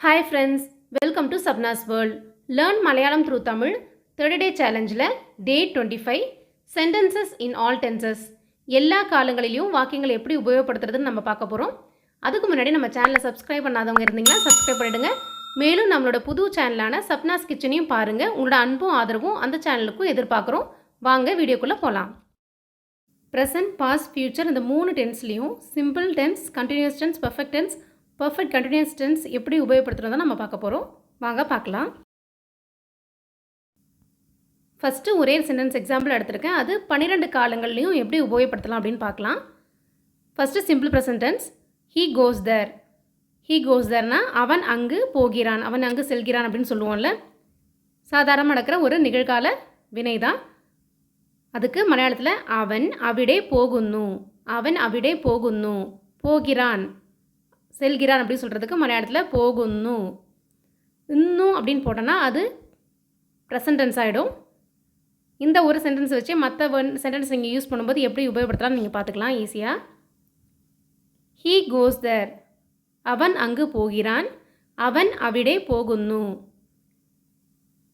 Hi friends, welcome to Sabna's World. Learn Malayalam through Tamil 30 day challenge day 25 sentences in all tenses. எல்லா காலங்களிலும் வாக்கியங்களை எப்படி உபயோகப்படுத்துறதுன்னு நம்ம பார்க்க போகிறோம். அதுக்கு முன்னாடி நம்ம சேனலை சப்ஸ்கிரைப் பண்ணாதவங்க இருந்தீங்கன்னா சப்ஸ்கிரைப் பண்ணிடுங்க. மேலும் நம்மளோட புது சேனலான சப்னாஸ் கிச்சனையும் பாருங்கள். உங்களோட அன்பும் ஆதரவும் அந்த சேனலுக்கும் எதிர்பார்க்குறோம். வாங்க வீடியோக்குள்ளே போகலாம். ப்ரெசன்ட், பாஸ்ட், ஃபியூச்சர் இந்த 3 டென்ஸ்லேயும் simple tense, continuous tense, perfect tense, perfect continuous tense எப்படி உபயோகப்படுத்துறதை நம்ம பார்க்க போகிறோம். வாங்க பார்க்கலாம். ஃபஸ்ட்டு ஒரே சென்டென்ஸ் எக்ஸாம்பிள் எடுத்திருக்கேன். அது 12 காலங்கள்லையும் எப்படி உபயோகப்படுத்தலாம் அப்படின்னு பார்க்கலாம். First simple present tense. He goes there. He goes தேர்னா அவன் அங்கு போகிறான், அவன் அங்கு செல்கிறான் அப்படின்னு சொல்லுவோம்ல. சாதாரணமாக நடக்கிற ஒரு நிகழ்கால வினை தான். அதுக்கு மலையாளத்தில் அவன் அவிடே போகுன்னு, அவன் அவிடே போகுன்னு, போகிறான் செல்கிறான் அப்படின்னு சொல்கிறதுக்கு மலையாளத்தில் போகுன்னு. இன்னும் அப்படின்னு போட்டோன்னா அது ப்ரெசன்ட் டென்ஸ் ஆகிடும். இந்த ஒரு சென்டென்ஸ் வச்சு மற்ற சென்டென்ஸ் நீங்கள் யூஸ் பண்ணும்போது எப்படி உபயோகப்படுத்தலாம்னு நீங்கள் பார்த்துக்கலாம் ஈஸியாக. ஹீ கோஸ் தேர், அவன் அங்கு போகிறான், அவன் அவிடே போகுன்னு.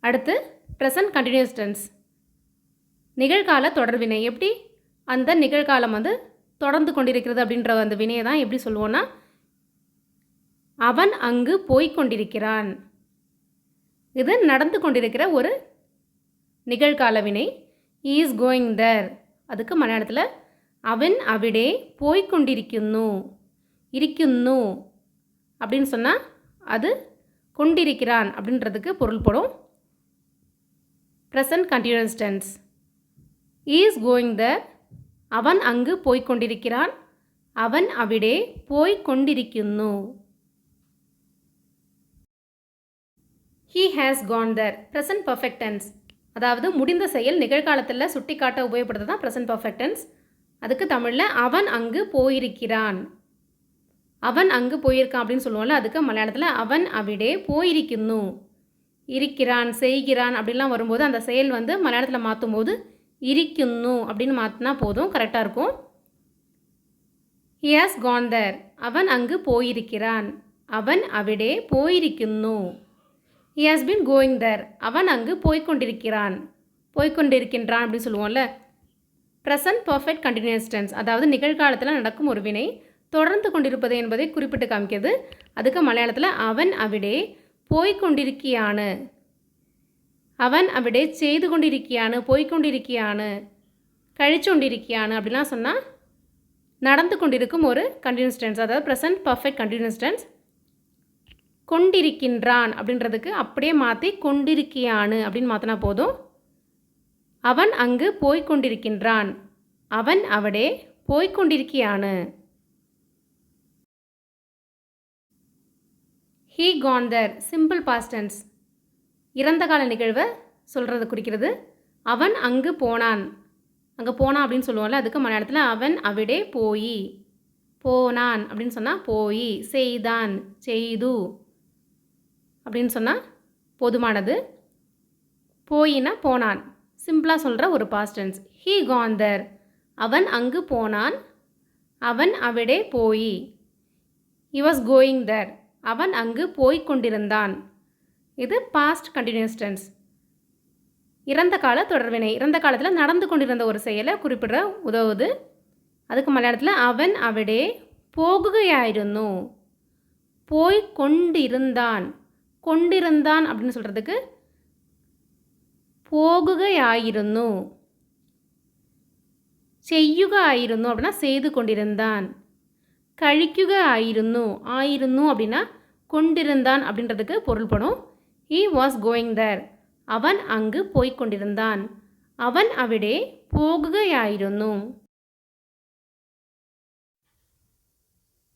அடுத்து ப்ரெசன்ட் கண்டினியூஸ் டென்ஸ். நிகழ்கால தொடர்வினை. எப்படி அந்த நிகழ்காலம் தொடர்ந்து கொண்டிருக்கிறது அப்படின்ற அந்த வினையை தான் எப்படி சொல்லுவோன்னா அவன் அங்கு போய்கொண்டிருக்கிறான். இது நடந்து கொண்டிருக்கிற ஒரு நிகழ்கால வினை. He is going there. அதுக்கு மலையாளத்தில் அவன் அவிடே போய்கொண்டிருக்குன்னு, இருக்குன்னு அப்படின்னு சொன்னால் அது கொண்டிருக்கிறான் அப்படின்றதுக்கு பொருள் படும். Present continuous tense. He is going there, அவன் அங்கு போய்கொண்டிருக்கிறான், அவன் அவிடே போய்கொண்டிருக்குன்னு. He has gone there. Present perfect tense. அதாவது முடிந்த செயல் நிகழ்காலத்தில் சுட்டி காட்ட உபயோகப்படுறது தான் ப்ரெசன்ட் பர்ஃபெக்ட் டென்ஸ். அதுக்கு தமிழில் அவன் அங்கு போயிருக்கிறான், அவன் அங்கு போயிருக்கான் அப்படின்னு சொல்லுவோம்ல. அதுக்கு மலையாளத்தில் அவன் அவிடே போயிருக்குன்னு. இருக்கிறான், செய்கிறான் அப்படிலாம் வரும்போது அந்த செயல் மலையாளத்தில் மாற்றும் போது இருக்குன்னு அப்படின்னு மாற்றினா போதும், கரெக்டாக இருக்கும். ஹி ஹாஸ் கான் தேர், அவன் அங்கு போயிருக்கிறான், அவன் அவிடே போயிருக்குன்னு. He has been going there, அவன் அங்கு போய்கொண்டிருக்கிறான், போய்கொண்டிருக்கின்றான் அப்படின்னு சொல்லுவோம்ல. Present perfect continuous tense. அதாவது நிகழ்காலத்தில் நடக்கும் ஒரு வினை தொடர்ந்து கொண்டிருப்பது என்பதை குறிப்பிட்டு காமிக்கிறது. அதுக்கு மலையாளத்தில் அவன் அவிடே போய்கொண்டிருக்கியானு, அவன் அவிடே செய்து கொண்டிருக்கியானு, போய்கொண்டிருக்கியானு, கழிச்சு கொண்டிருக்கியானு அப்படிலாம் சொன்னால் நடந்து கொண்டிருக்கும் ஒரு கண்டினியூஸ் டென்ஸ். அதாவது ப்ரெசன்ட் பர்ஃபெக்ட் கண்டினியூஸ் டென்ஸ். கொண்டிருக்கின்றான் அப்படின்றதுக்கு அப்படியே மாற்றி கொண்டிருக்கியானு அப்படின்னு மாற்றினா போதும். அவன் அங்கு போய்கொண்டிருக்கின்றான், அவன் அவடே போய்கொண்டிருக்கியானு. He gone there. Simple past tense. இறந்த கால நிகழ்வை சொல்கிறது குறிக்கிறது. அவன் அங்கு போனான், அங்கே போனான் அப்படின்னு சொல்லுவோம்ல. அதுக்கு மலையாளத்தில் அவன் அவிடே போய், போனான் அப்படின்னு சொன்னால் போய், செய்தான், செய்து அப்படின்னு சொன்னால் போதுமானது. போயினா போனான், சிம்பிளாக சொல்கிற ஒரு பாஸ்ட் டென்ஸ். ஹீ கான் தேர், அவன் அங்கு போனான், அவன் அவிடே போய். ஹி வாஸ் கோயிங் தேர், அவன் அங்கு போய்கொண்டிருந்தான். இது பாஸ்ட் கண்டினியூஸ் டென்ஸ். இறந்த கால தொடர்வினை. இறந்த காலத்தில் நடந்து கொண்டிருந்த ஒரு செயலை குறிப்பிட உதவுது. அதுக்கு மலையாளத்தில் அவன் அவிடே போகுகையாയിരുന്നു, போய் கொண்டிருந்தான். கொண்டிருந்தான் அப்படின்னு சொல்கிறதுக்கு போகுகையாയിരുന്നു, செய்யுக ஆയിരുന്നു அப்படின்னா செய்து கொண்டிருந்தான், கழிக்குக ஆയിരുന്നു, ஆയിരുന്നു அப்படின்னா கொண்டிருந்தான் அப்படின்றதுக்கு பொருள்படும். ஹீ வாஸ் கோயிங் தேர், அவன் அங்கு போய்கொண்டிருந்தான், அவன் அவிடே போகுகையாയിരുന്നു.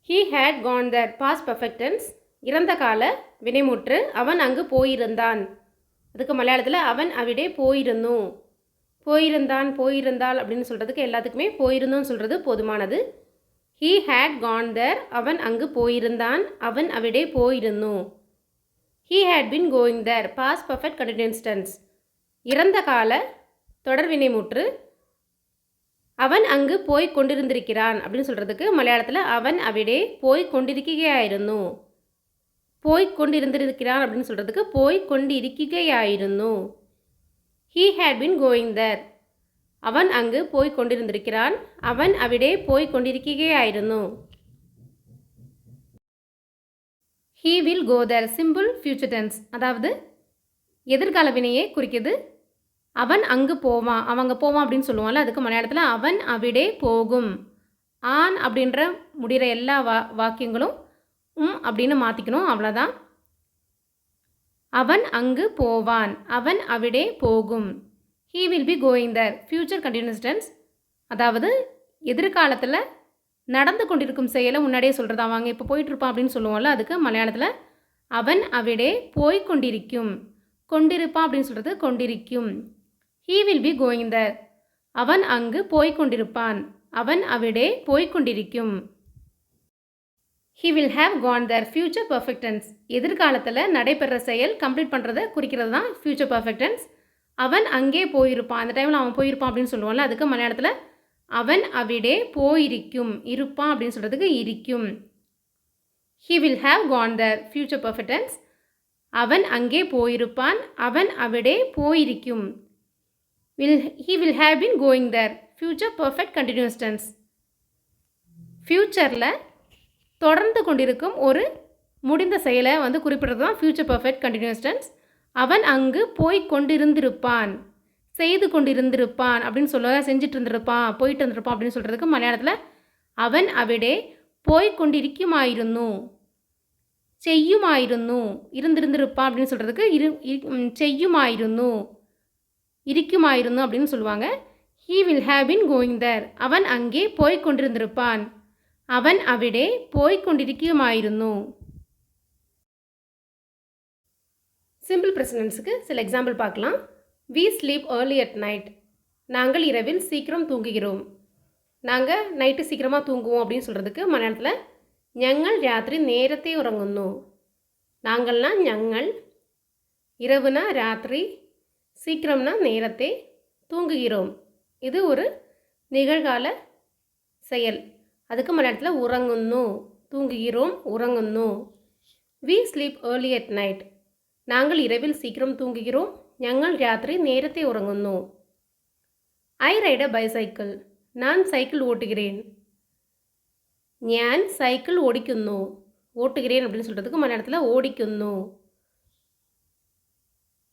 He had gone there. Past perfect tense. இறந்த கால வினைமுற்று. அவன் அங்கு போயிருந்தான். அதுக்கு மலையாளத்தில் அவன் அவிடே போயிருந்து, போயிருந்தான், போயிருந்தாள் அப்படின்னு சொல்கிறதுக்கு எல்லாத்துக்குமே போயிருந்தோன்னு சொல்கிறது போதுமானது. ஹீ ஹேட் கான் தேர், அவன் அங்கு போயிருந்தான், அவன் அவிடே போயிருந்து. He had been going there. Past perfect continuous tense. இறந்த கால தொடர் வினைமுற்று. அவன் அங்கு போய் கொண்டிருந்திருக்கிறான் அப்படின்னு சொல்கிறதுக்கு மலையாளத்தில் அவன் அவிடே போய் கொண்டிருக்கையாയിരുന്നു, போய்க்கொண்டிருந்திருக்கிறான் அப்படின்னு சொல்கிறதுக்கு போய்க்கொண்டிருக்கையாയിരുന്നു. He had been going there. அவன் அங்கு போய்க்கொண்டிருந்திருக்கிறான். அவன் അവിടെ போய்க்கொண்டிருக்கையாയിരുന്നു. He will go there. Simple future tense, அதாவது எதிர்கால வினையை குறிக்குது. அவன் அங்கு போவான், அவங்க போவான் அப்படின்னு சொல்லுவான்ல, அதுக்கு மலையாளத்தில் அவன் അവിടെ போகும். ஆன் அப்படின்ற முடிகிற எல்லா வாக்கியங்களும் அப்படின்னு மாற்றிக்கணும், அவ்வளோதான். அவன் அங்கு போவான், அவன் അവിടെ போகும். He will be going there. Future continuous tense, அதாவது எதிர்காலத்தில் நடந்து கொண்டிருக்கும் செயலை முன்னாடியே சொல்கிறது. அவங்க இப்போ போயிட்டுருப்பான் அப்படின்னு சொல்லுவோம்ல, அதுக்கு மலையாளத்தில் அவன் അവിടെ போய்கொண்டிருக்கும். கொண்டிருப்பான் அப்படின்னு சொல்கிறது கொண்டிருக்கும். He will be going there. அவன் அங்கு போய்கொண்டிருப்பான், அவன் അവിടെ போய்கொண்டிருக்கும். He will have gone there. Future perfect tense, எதிர்காலத்தில் நடைபெற செயல் கம்ப்ளீட் பண்ணுறதை குறிக்கிறது தான் ஃபியூச்சர் பர்ஃபெக்ட் டென்ஸ். அவன் அங்கே போயிருப்பான், அந்த டைமில் அவன் போயிருப்பான் அப்படின்னு சொல்லுவான்ல, அதுக்கு மலையாளத்தில் அவன் അവിടെ போயிருக்கும். இருப்பான் அப்படின்னு சொல்கிறதுக்கு இருக்கும். He will have gone there. Future perfect tense, அவன் அங்கே போயிருப்பான், அவன் അവിടെ போயிருக்கும். He will have been going there. Future perfect continuous tense, ஃபியூச்சரில் தொடர்ந்து கொண்டிருக்கும் ஒரு முடிந்த செயலை குறிப்பிடுறது தான் ஃபியூச்சர் பர்ஃபெக்ட் கண்டினியூஸ் டென்ஸ். அவன் அங்கு போய் கொண்டிருந்திருப்பான், செய்து கொண்டிருந்திருப்பான் அப்படின்னு சொல்ல, செஞ்சுட்டு இருந்திருப்பான், போயிட்டு இருந்திருப்பான் அப்படின்னு சொல்கிறதுக்கு மலையாளத்தில் அவன் അവിടെ போய்கொண்டிருக்குமாയിരുന്നു, செய்யுமாയിരുന്നു. இருந்திருந்திருப்பான் அப்படின்னு சொல்கிறதுக்கு செய்யுமாയിരുന്നു, இருக்குமாയിരുന്നു அப்படின்னு சொல்லுவாங்க. He will have been going there. அவன் அங்கே போய்கொண்டிருந்திருப்பான், அவன் അവിടെ போய்கொண்டிருக்குமாയിരുന്നു. சிம்பிள் ப்ரெசன்டென்ஸுக்கு சில எக்ஸாம்பிள் பார்க்கலாம். We sleep early at night. நாங்கள் இரவில் சீக்கிரம் தூங்குகிறோம். நாங்கள் நைட்டு சீக்கிரமாக தூங்குவோம் அப்படின்னு சொல்கிறதுக்கு மலையாளத்தில் ഞങ്ങൾ രാത്രി നേരത്തെ ഉറങ്ങുന്നു. நாங்கள்னா ഞങ്ങൾ, இரவுனா ராத்திரி, சீக்கிரம்னா நேரத்தை, தூங்குகிறோம். இது ஒரு நிகழ்கால செயல், அதுக்கு மலையாளத்தில் உறங்குന്നു. தூங்குகிறோம், உறங்குന്നു. We sleep early at night. நாங்கள் இரவில் சீக்கிரம் தூங்குகிறோம், ഞങ്ങൾ രാത്രി നേരത്തെ ഉറങ്ങുന്നു. I ride a bicycle. நான் சைக்கிள் ஓட்டுகிறேன். ഞാൻ സൈക്കിൾ ഓടിക്കുന്നു. ஓட்டுகிறேன் அப்படின்னு சொல்கிறதுக்கு மலையாளத்தில் ஓடிക്കുന്നു.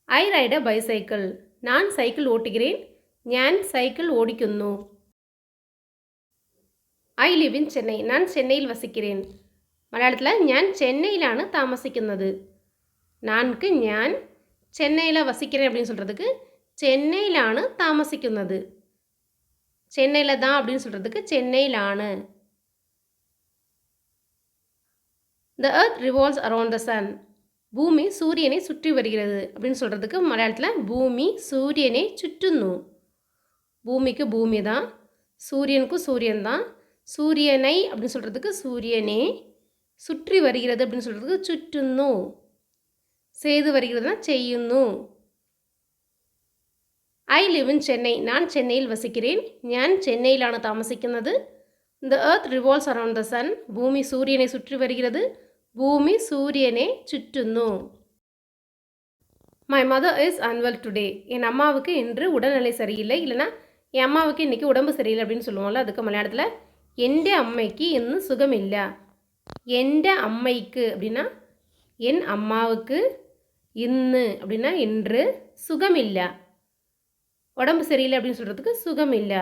I ride a bicycle. நான் சைக்கிள் ஓட்டுகிறேன், ഞാൻ சைக்கிள் ஓடிക്കുന്നു. I live in Chennai. நான் சென்னையில் வசிக்கிறேன். மலையாளத்தில் ഞാൻ ചെന്നൈയിലാണ് താമസിക്കുന്നത്. நான்கு ഞാൻ சென்னையில் வசிக்கிறேன் அப்படின்னு சொல்கிறதுக்கு சென்னையிலாണ് தாமசிക്കുന്നത്. சென்னையில் தான் அப்படின்னு சொல்கிறதுக்கு சென்னையிலாണ്. The earth revolves around the sun. பூமி சூரியனை சுற்றி வருகிறது அப்படின்னு சொல்கிறதுக்கு மலையாளத்தில் பூமி சூரியனை சுற்றுന്നു. பூமிக்கு பூமி தான், சூரியனுக்கும் சூரியன் தான். சூரியனை அப்படின்னு சொல்கிறதுக்கு சூரியனே, சுற்றி வருகிறது அப்படின்னு சொல்கிறதுக்கு சுற்றுന്നു. செய்து வருகிறதுனா செய்யுന്നു. I live in Chennai. நான் சென்னையில் வசிக்கிறேன், ഞാൻ சென்னையிலாണ് താമസിക്കുന്നത്. The earth revolves around the sun. பூமி சூரியனை சுற்றி வருகிறது, பூமி சூரியனை சுற்றுന്നു. My mother is unwell today. என் அம்மாவுக்கு இன்று உடல்நிலை சரியில்லை, இல்லைனா என் அம்மாவுக்கு இன்றைக்கி உடம்பு சரியில்லை அப்படின்னு சொல்லுவோம்ல, அதுக்கு மலையாளத்தில் എൻ്റെ അമ്മയ്ക്ക് ഇന്ന് സുഖമില്ല. എൻ്റെ അമ്മയ്ക്ക് அப்படின்னா என் அம்மாவுக்கு, இன்னு அப்படின்னா இன்று, சுகமில்ல உடம்பு சரியில்லை அப்படின்னு சொல்கிறதுக்கு சுகமில்லை.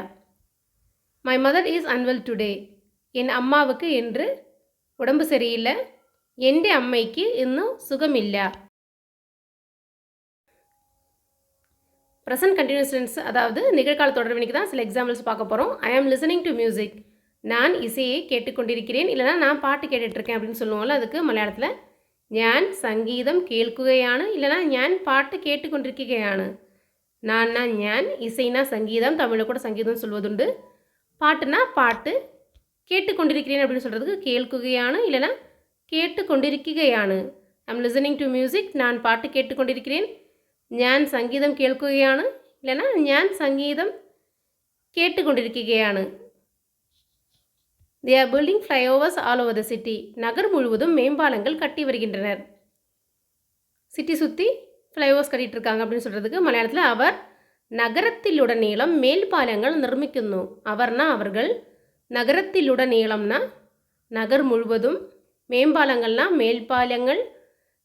My mother is unwell today. என் அம்மாவுக்கு இன்று உடம்பு சரியில்லை, എൻ്റെ அம்மைக்கு இன்னும் சுகமில்ல. ப்ரெசன்ட் கண்டினியூஸ் டென்ஸ், அதாவது நிகழ்கால தொடர்வினைக்கு தான் சில எக்ஸாம்பிள்ஸ் பார்க்க போகிறோம். ஐ ஆம் லிசனிங் டு மியூசிக். நான் இசையை கேட்டுக்கொண்டிருக்கிறேன், இல்லைனா நான் பாட்டு கேட்டுட்ருக்கேன் அப்படின்னு சொல்லுவோம்ல, அதுக்கு மலையாளத்தில் ഞാൻ സംഗീതം കേൾക്കുകയാണ്, இல்லைனா ഞാൻ பாட்டு கேட்டுக்கொண்டிருக்கைയാണ്. நான்னா ഞാൻ, இசைனா சங்கீதம், தமிழில் கூட சங்கீதம் சொல்வதுண்டு. பாட்டுனா பாட்டு, கேட்டுக்கொண்டிருக்கிறேன் அப்படின்னு சொல்கிறதுக்கு கேൾക്കുകയാണ്, இல்லைனா கேட்டுக்கொண்டிருக்கைയാണ്. I'm listening to music. நான் பாட்டு கேட்டுக்கொண்டிருக்கிறேன். ഞാൻ സംഗീതം കേൾക്കുകയാണ്, இல்லைனா ഞാൻ സംഗീதம் கேட்டுக்கொண்டிருக்கைയാണ്. They are building flyovers all over the city. நகர் முழுவதும் மேம்பாலங்கள் கட்டி வருகின்றனர். சிட்டி சுற்றி ஃப்ளைஓவர்ஸ் கட்டிகிட்டு இருக்காங்க அப்படின்னு சொல்கிறதுக்கு மலையாளத்தில் அவர் நகரத்திலுடனீளம் மேல்பாலங்கள் நிர்மிക്കുന്നു. அவர்னா அவர்கள், நகரத்திலுடனீளம்னா நகர் முழுவதும், மேம்பாலங்கள்னா மேல்பாலங்கள்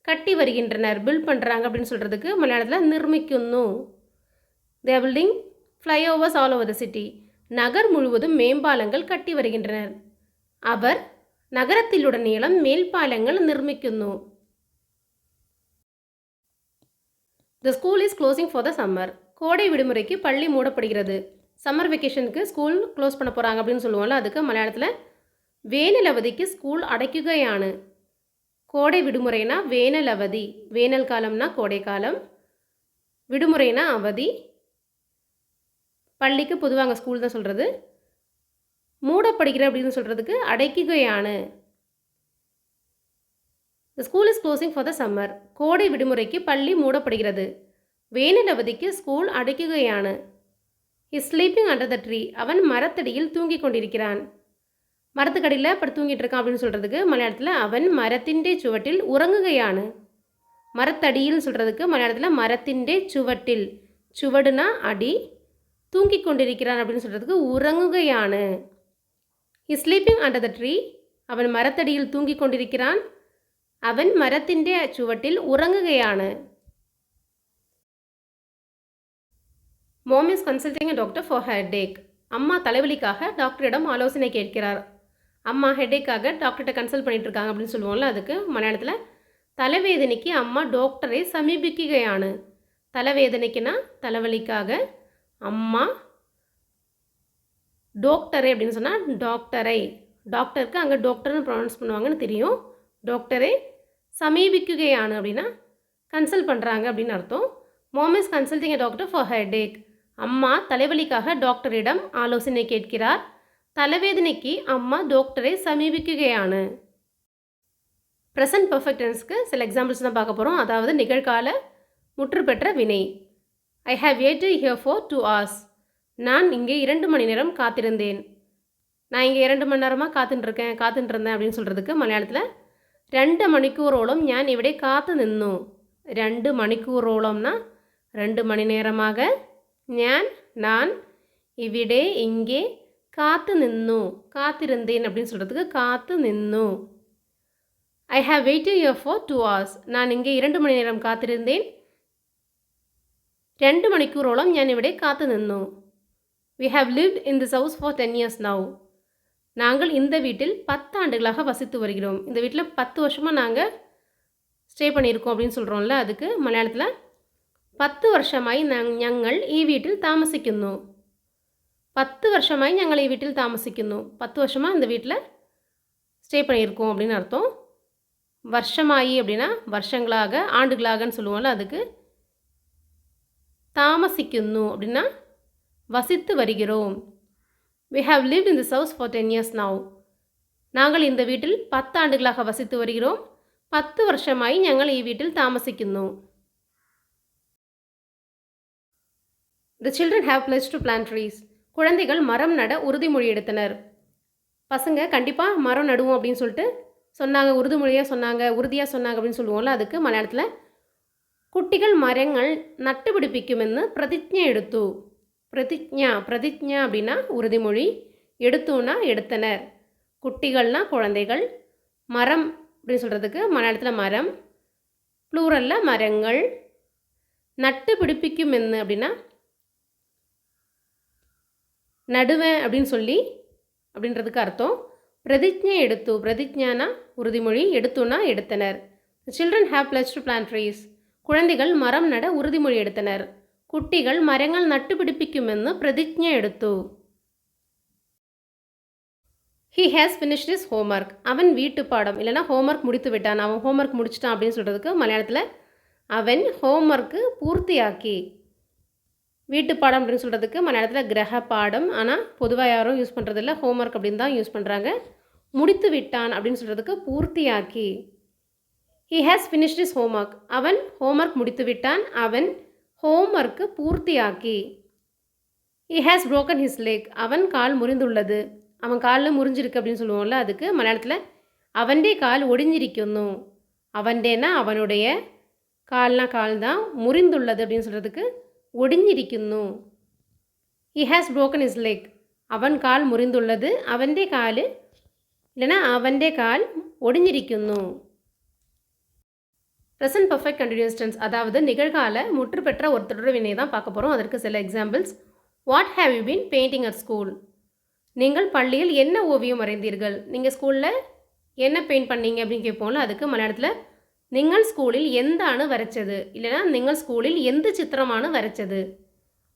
கட்டி வருகின்றனர், பில்ட் பண்ணுறாங்க அப்படின்னு சொல்கிறதுக்கு மலையாளத்தில் நிர்மிക്കുന്നു. They are building flyovers all over the city. நகர் முழுவதும் மேம்பாலங்கள் கட்டி வருகின்றனர். அவர் நகரத்திலுடனீளம் மேல்பாலங்கள் நிர்மிക്കുന്നു. The school is closing for the summer. கோடை விடுமுறைக்கு பள்ளி மூடப்படுகிறது. சம்மர் வெக்கேஷனுக்கு ஸ்கூல் க்ளோஸ் பண்ண போகிறாங்க அப்படின்னு சொல்லுவோம்ல, அதுக்கு மலையாளத்தில் வேனல் அவதிக்கு ஸ்கூல் அடைக்குகையானு. கோடை விடுமுறைனா வேனல் அவதி, வேனல் காலம்னா கோடை காலம், விடுமுறைனா அவதி, பள்ளிக்கு பொதுவாக ஸ்கூல் தான் சொல்கிறது. மூடப்படுகிற அப்படின்னு சொல்கிறதுக்கு அடைக்குகையானு. The school is closing for the summer. கோடை விடுமுறைக்கு பள்ளி மூடப்படுகிறது. வேனல் அவதிக்கு ஸ்கூல் அடைக்குகையானு. Is sleeping under the tree. அவன் மரத்தடியில் தூங்கி கொண்டிருக்கிறான். மரத்துக்கடியில் அப்படி தூங்கிட்டு இருக்கான் அப்படின்னு சொல்கிறதுக்கு மலையாளத்தில் அவன் மரத்திൻ്റെ ചുവട്ടിൽ உறங்குகையானு. மரத்தடியில் சொல்கிறதுக்கு மலையாளத்தில் மரத்திൻ്റെ ചുവട്ടിல், சுவடுனா அடி, தூங்கி கொண்டிருக்கிறான் அப்படின்னு சொல்கிறதுக்கு உறங்குகையானு. Is sleeping under the tree. அவன் மரத்தடியில் தூங்கி கொண்டிருக்கிறான். அவன் மரத்திൻ്റെ ചുവട്ടിல் உறங்குகையானு. Mom is consulting a doctor for headache. அம்மா தலைவலிக்காக டாக்டரிடம் ஆலோசனை கேட்கிறார். அம்மா ஹெட்டேக்காக டாக்டர்கிட்ட கன்சல்ட் பண்ணிட்டு இருக்காங்க அப்படின்னு சொல்லுவோம்ல, அதுக்கு மலையாளத்தில் தலைவேதனைக்கு அம்மா டாக்டரை சமீபிக்குகையானு. தலைவேதனைக்குன்னா தலைவலிக்காக அம்மா டாக்டரை அப்படின்னு சொன்னால் டாக்டரை, டாக்டருக்கு அங்கே டாக்டர்னு ப்ரொனவுன்ஸ் பண்ணுவாங்கன்னு தெரியும். டாக்டரை சமீபிக்குகையானு அப்படின்னா கன்சல்ட் பண்ணுறாங்க அப்படின்னு அர்த்தம். Mom is consulting a doctor for headache. அம்மா தலைவலிக்காக டாக்டரிடம் ஆலோசனை கேட்கிறார். தலைவேதனைக்கு அம்மா டாக்டரை சமீபிக்குகையானு. ப்ரெசன்ட் பர்ஃபெக்ட் டென்ஸ்க்கு சில எக்ஸாம்பிள்ஸ் தான் பார்க்க போகிறோம். அதாவது நிகழ்கால முற்றுப்பெற்ற வினை. I have waited here for 2 hours. நான் இங்கே 2 மணி நேரம் காத்திருந்தேன். நான் இங்கே 2 மணி நேரமாக காத்துட்டுருந்தேன் அப்படின்னு சொல்கிறதுக்கு மலையாளத்தில் 2 മണിക്കൂറോളം ഞാൻ ഇവിടെ കാത്തു നിന്നു. 2 മണിക്കൂറോളംனா 2 மணி நேரமாக, நான் ഇവിടെ இங்கே காத்து நின்னு, காத்திருந்தேன் அப்படின்னு சொல்கிறதுக்கு காத்து நின்னு. I have waited here for 2 hours. நான் இங்கே 2 மணி நேரம் காத்திருந்தேன். 2 മണിക്കൂറോളം ഞാൻ ഇവിടെ காத்து நின்னு. We have lived in this house for 10 years now. நாங்கள் இந்த வீட்டில் 10 ஆண்டுகளாக வசித்து வருகிறோம். இந்த வீட்டில் 10 வருஷமாக நாங்கள் ஸ்டே பண்ணியிருக்கோம் அப்படின்னு சொல்கிறோம்ல, அதுக்கு மலையாளத்தில் 10 വർഷമായി ഞങ്ങൾ ഈ വീട്ടിൽ താമസിക്കുന്നു. 10 വർഷമായി ഞങ്ങൾ ഈ വീട്ടിൽ താമസിക്കുന്നു. 10 வருஷமாக இந்த வீட்டில் ஸ்டே பண்ணியிருக்கோம் அப்படின்னு அர்த்தம். வருஷமாயி அப்படின்னா வருஷங்களாக, ஆண்டுகளாகன்னு சொல்லுவோம்ல, அதுக்கு தாமசிക്കുന്നു அப்படின்னா வசித்து வருகிறோம். We have lived in this house for 10 years now. நாங்கள் இந்த வீட்டில் 10 ஆண்டுகளாக வசித்து வருகிறோம். 10 வருஷമായി ഞങ്ങൾ ഈ വീട്ടിൽ താമസിക്കുന്നു. The children have pledged to plant trees. குழந்தைகள் மரம் நட உறுதிமொழி எடுத்தனர். பசங்க கண்டிப்பாக மரம் நடுவோம் அப்படின்னு சொல்லிட்டு சொன்னாங்க, உறுதியாக சொன்னாங்க அப்படின்னு சொல்லுவோம்ல, அதுக்கு மலையாளத்தில் குட்டிகள் மரங்கள் நட்டுப்பிடிப்பிக்குமென்னு பிரதிஜ்ஞை எடுத்து. பிரதிஜ்ஞா அப்படின்னா உறுதிமொழி, எடுத்துன்னா எடுத்தனர். குட்டிகள்னா குழந்தைகள், மரம் அப்படின்னு சொல்கிறதுக்கு மலையாளத்தில் மரம், ப்ளூரலில் மரங்கள், நட்டு பிடிப்பிக்குமென்னு அப்படின்னா நடுவேன் அப்படின்னு சொல்லி அப்படின்றதுக்கு அர்த்தம். பிரதிஜ்ஞை எடுத்து, பிரதிஜ்ஞானா உறுதிமொழி, எடுத்துன்னா எடுத்தனர். Children have fledged to plant trees. குழந்தைகள் மரம் நட உறுதிமொழி எடுத்தனர். குட்டிகள் மரங்கள் நட்டுப்பிடிப்பிக்குமென்னு பிரதிஜ்ஞை எடுத்து. He has finished his homework. அவன் வீட்டு பாடம் இல்லைனா ஹோம்ஒர்க் முடித்து விட்டான், அவன் ஹோம்ஒர்க் முடிச்சிட்டான் அப்படின்னு சொல்கிறதுக்கு மலையாளத்தில் அவன் ஹோம்ஒர்க்கு பூர்த்தியாக்கி. வீட்டு பாடம் அப்படின்னு சொல்கிறதுக்கு மலையாளத்தில் கிரக பாடம், ஆனால் பொதுவாக யாரும் யூஸ் பண்ணுறதில்ல, ஹோம்ஒர்க் அப்படின்னு தான் யூஸ் பண்ணுறாங்க. முடித்து விட்டான் அப்படின்னு சொல்கிறதுக்கு பூர்த்தியாக்கி. He has finished his homework. அவன் ஹோம்ஒர்க் முடித்து விட்டான், அவன் ஹோம்ஒர்க்கு பூர்த்தியாக்கி. He has broken his leg. அவன் கால் முறிந்துள்ளது. அவன் காலில் முறிஞ்சிருக்கு அப்படின்னு சொல்லுவோம்ல, அதுக்கு மலையாளத்தில் அவൻ്റെ கால் ஒடிஞ்சிരിക്കുന്നു. அவൻ്റെனா அவனுடைய, கால்னா கால் தான். முறிந்துள்ளது அப்படின்னு சொல்கிறதுக்கு ஒடிஞ்சிരിക്കുന്നു. He has broken his leg. അവൻ കാൽ മുറിந்துள்ளது. അവൻ്റെ കാല് இல்லைனா അവൻ്റെ കാൽ ஒடிஞ்சிരിക്കുന്നു. ப்ரெசன்ட் பர்ஃபெக்ட் கண்டினியூஸ் டென்ஸ் அதாவது நிகழ்கால முற்று பெற்ற ஒரு தொடர் வினை தான் பார்க்க போகிறோம். அதற்கு சில examples. What have you been painting at school? நீங்கள் பள்ளியில் என்ன ஓவியம் வரைந்தீர்கள்? நீங்கள் ஸ்கூலில் என்ன பெயிண்ட் பண்ணீங்க அப்படின்னு கேட்போம்ல, அதுக்கு மலையாளத்தில் നിങ്ങൾ സ്കൂളിൽ എന്താണ് വരച്ചത് இல்லைனா നിങ്ങൾ സ്കൂളിൽ എന്ത് ചിത്രമാണ് വരച്ചത്.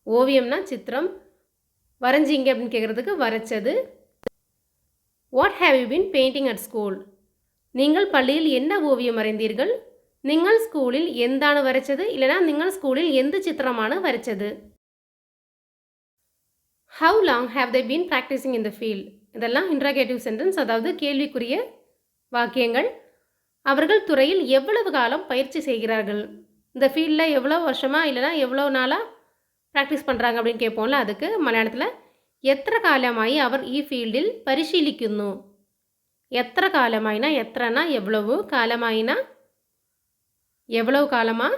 ஓவியம்னா சித்திரம், வரைஞ்சிங்க அப்படின்னு கேட்குறதுக்கு வரைச்சது. What have you been painting at school? நீங்கள் பள்ளியில் என்ன ஓவியம் வரைந்தீர்கள்? നിങ്ങൾ സ്കൂളിൽ എന്താണ് വരച്ചത് இல்லைனா നിങ്ങൾ സ്കൂളിൽ എന്ത് ചിത്രമാണ് വരച്ചത്. How long have they been practicing in the field? இதெல்லாம் இன்ட்ராகேட்டிவ் சென்டென்ஸ், அதாவது கேள்விக்குரிய வாக்கியங்கள். அவர்கள் துறையில் எவ்வளவு காலம் பயிற்சி செய்கிறார்கள்? இந்த ஃபீல்டில் எவ்வளோ வருஷமாக இல்லைனா எவ்வளோ நாளாக ப்ராக்டிஸ் பண்ணுறாங்க அப்படின்னு கேட்போம்ல, அதுக்கு மலையாளத்தில் எത്ര കാലമായി അവർ ഈ ഫീൽഡിൽ പരിശീലിക്കുന്നു. எത്ര காலமாயினா எத்தனைனா எவ்வளவு, காலமாயினா எவ்வளவு காலமாக,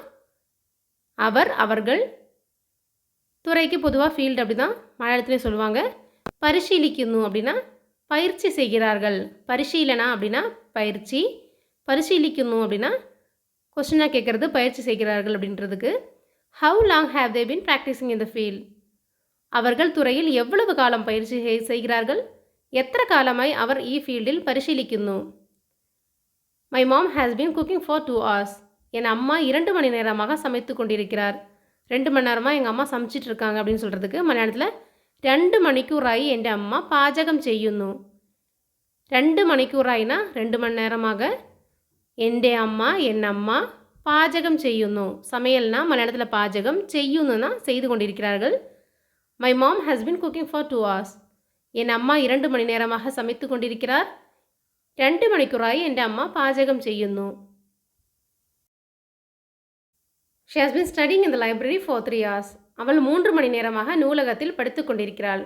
அவர்கள் துறைக்கு பொதுவாக ஃபீல்டு அப்படி தான் மலையாளத்துலேயும் சொல்லுவாங்க. பரிசீலிക്കുന്നു அப்படின்னா பயிற்சி செய்கிறார்கள். பரிசீலனா அப்படின்னா பயிற்சி, பரிசீலிക്കുന്നു அப்படின்னா கொஸ்டினாக கேட்குறது பயிற்சி செய்கிறார்கள் அப்படின்றதுக்கு. How long have they been practising in the field? அவர்கள் துறையில் எவ்வளவு காலம் பயிற்சி செய்கிறார்கள்? எத்தனை காலமாய் அவர் ஃபீல்டில் பரிசீலிക്കുന്നു. My mom has been cooking for 2 hours. என் அம்மா 2 மணி நேரமாக சமைத்து கொண்டிருக்கிறார். 2 மணி நேரமாக எங்கள் அம்மா சமைச்சிட்டு இருக்காங்க அப்படின்னு சொல்கிறதுக்கு மலையாளத்தில் 2 മണിക്കൂറായി എൻ്റെ അമ്മ പാചകം ചെയ്യുന്നു. 2 മണിക്കൂറായിனா 2 மணி நேரமாக, എൻ്റെ അമ്മ என் அம்மா பாஜகம் செய்யுന്നു. சமையல்னா மலையாளத்தில் பாஜகம், செய்யுന്നുனா செய்து கொண்டிருக்கிறார்கள். My mom has been cooking for 2 hours. என் அம்மா 2 மணி நேரமாக சமைத்து கொண்டிருக்கிறார். 2 മണിക്കൂറായി എൻ്റെ അമ്മ பாஜகம் ചെയ്യുന്നു. She has been studying in the library for 3 hours. அவள் 3 மணி நேரமாக நூலகத்தில் படித்து கொண்டிருக்கிறாள்.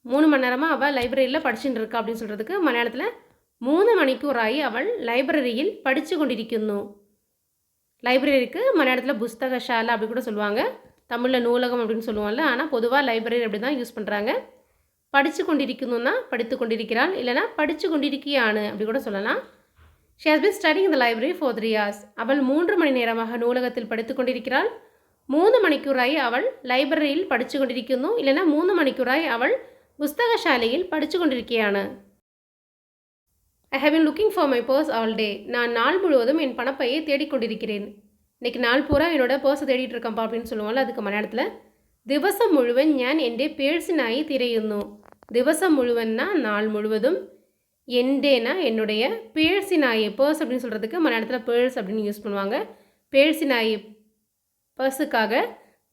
3 மணி நேரமாக அவள் லைப்ரரியில் படிச்சுட்டு இருக்கா அப்படின்னு சொல்கிறதுக்கு மலையாளத்தில் 3 மணிக்கூറായി அவள் லைப்ரரியில் படித்து கொண்டிருക്കുന്നു. லைப்ரரிக்கு மலையாளத்தில் புஸ்தகசாலை அப்படி கூட சொல்லுவாங்க, தமிழில் நூலகம் அப்படின்னு சொல்லுவாங்கல்ல. ஆனால் பொதுவாக லைப்ரரி அப்படி தான் யூஸ் பண்ணுறாங்க. படித்து கொண்டிருக்கணும்னா படித்து கொண்டிருக்கிறாள், இல்லைனா படித்து கொண்டிருக்கியான்னு அப்படி கூட சொல்லலாம். She has been studying in the library for 3 hours. அவள் 3 மணி நேரமாக நூலகத்தில் படித்து கொண்டிருக்கிறாள். 3 மணிக்கூറായി அவள் லைப்ரரியில் படித்து கொண்டிருക്കുന്നു, இல்லைனா 3 மணிக்கூറായി அவள் புஸ்தகசாலையில் படித்து கொண்டிருக்கியான்னு. I have been looking for my purse all day. நான் நாள் முழுவதும் என் பணப்பையை தேடிக்கொண்டிருக்கிறேன். இன்றைக்கி நாள் பூரா என்னோட பர்ஸை தேடிட்டு இருக்கேன்ப்பா அப்படின்னு சொல்லுவாங்கள்ல, அதுக்கு மலையாளத்தில் ദിവസം മുഴുവൻ ഞാൻ എൻ്റെ പേഴ്സിനായി തിരയുന്നു. ദിവസം മുഴുവன்னா நாள் முழுவதும், எண்டேனா என்னுடைய, பேഴ്சினாயி பர்ஸ் அப்படின்னு சொல்கிறதுக்கு மலையாளத்தில் பேர்ஸ் அப்படின்னு யூஸ் பண்ணுவாங்க. பேഴ്சினாயி பர்ஸுக்காக,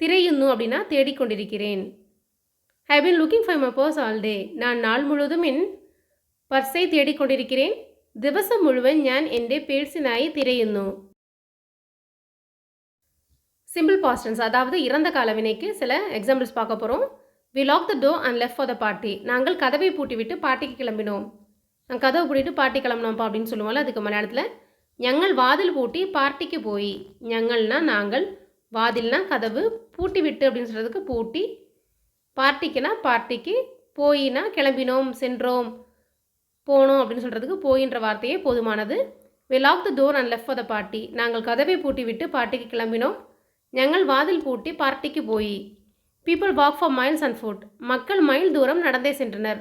திரையுன்னு அப்படின்னா தேடிக்கொண்டிருக்கிறேன். I been looking for my purse all day. நான் நாள் முழுவதும் என் பர்ஸை தேடிக்கொண்டிருக்கிறேன். ദിവസം മുഴുവൻ ഞാൻ എൻ്റെ പേഴ്സിനായി തിരയുന്നു. சிம்பிள் பாஸ்ட் டென்ஸ் அதாவது இறந்த கால வினைக்கு சில எக்ஸாம்பிள்ஸ் பார்க்க போகிறோம். We lock the door and left for the party. நாங்கள் கதவை பூட்டிவிட்டு பார்ட்டிக்கு கிளம்பினோம். நாங்கள் கதவை பூட்டிட்டு பார்ட்டி கிளம்பினோம்ப்பா அப்படின்னு சொல்லுவோம்ல, அதுக்கு மலையாளத்தில் ഞങ്ങൾ வாதில் பூட்டி பார்ட்டிக்கு போய். ഞங்கள்னா நாங்கள், வாதில்னா கதவு, பூட்டி விட்டு அப்படின்னு சொல்கிறதுக்கு பூட்டி, பார்ட்டிக்குனா பார்ட்டிக்கு, போயினா கிளம்பினோம், சென்றோம், போனோம் அப்படின்னு சொல்கிறதுக்கு போயின்ற வார்த்தையே போதுமானது. We lock the door and left for the party. நாங்கள் கதவை பூட்டி விட்டு பார்ட்டிக்கு கிளம்பினோம். ഞങ്ങൾ வாதில் பூட்டி பார்ட்டிக்கு போய். People walk for miles and foot. மக்கள் மைல் தூரம் நடந்தே சென்றனர்.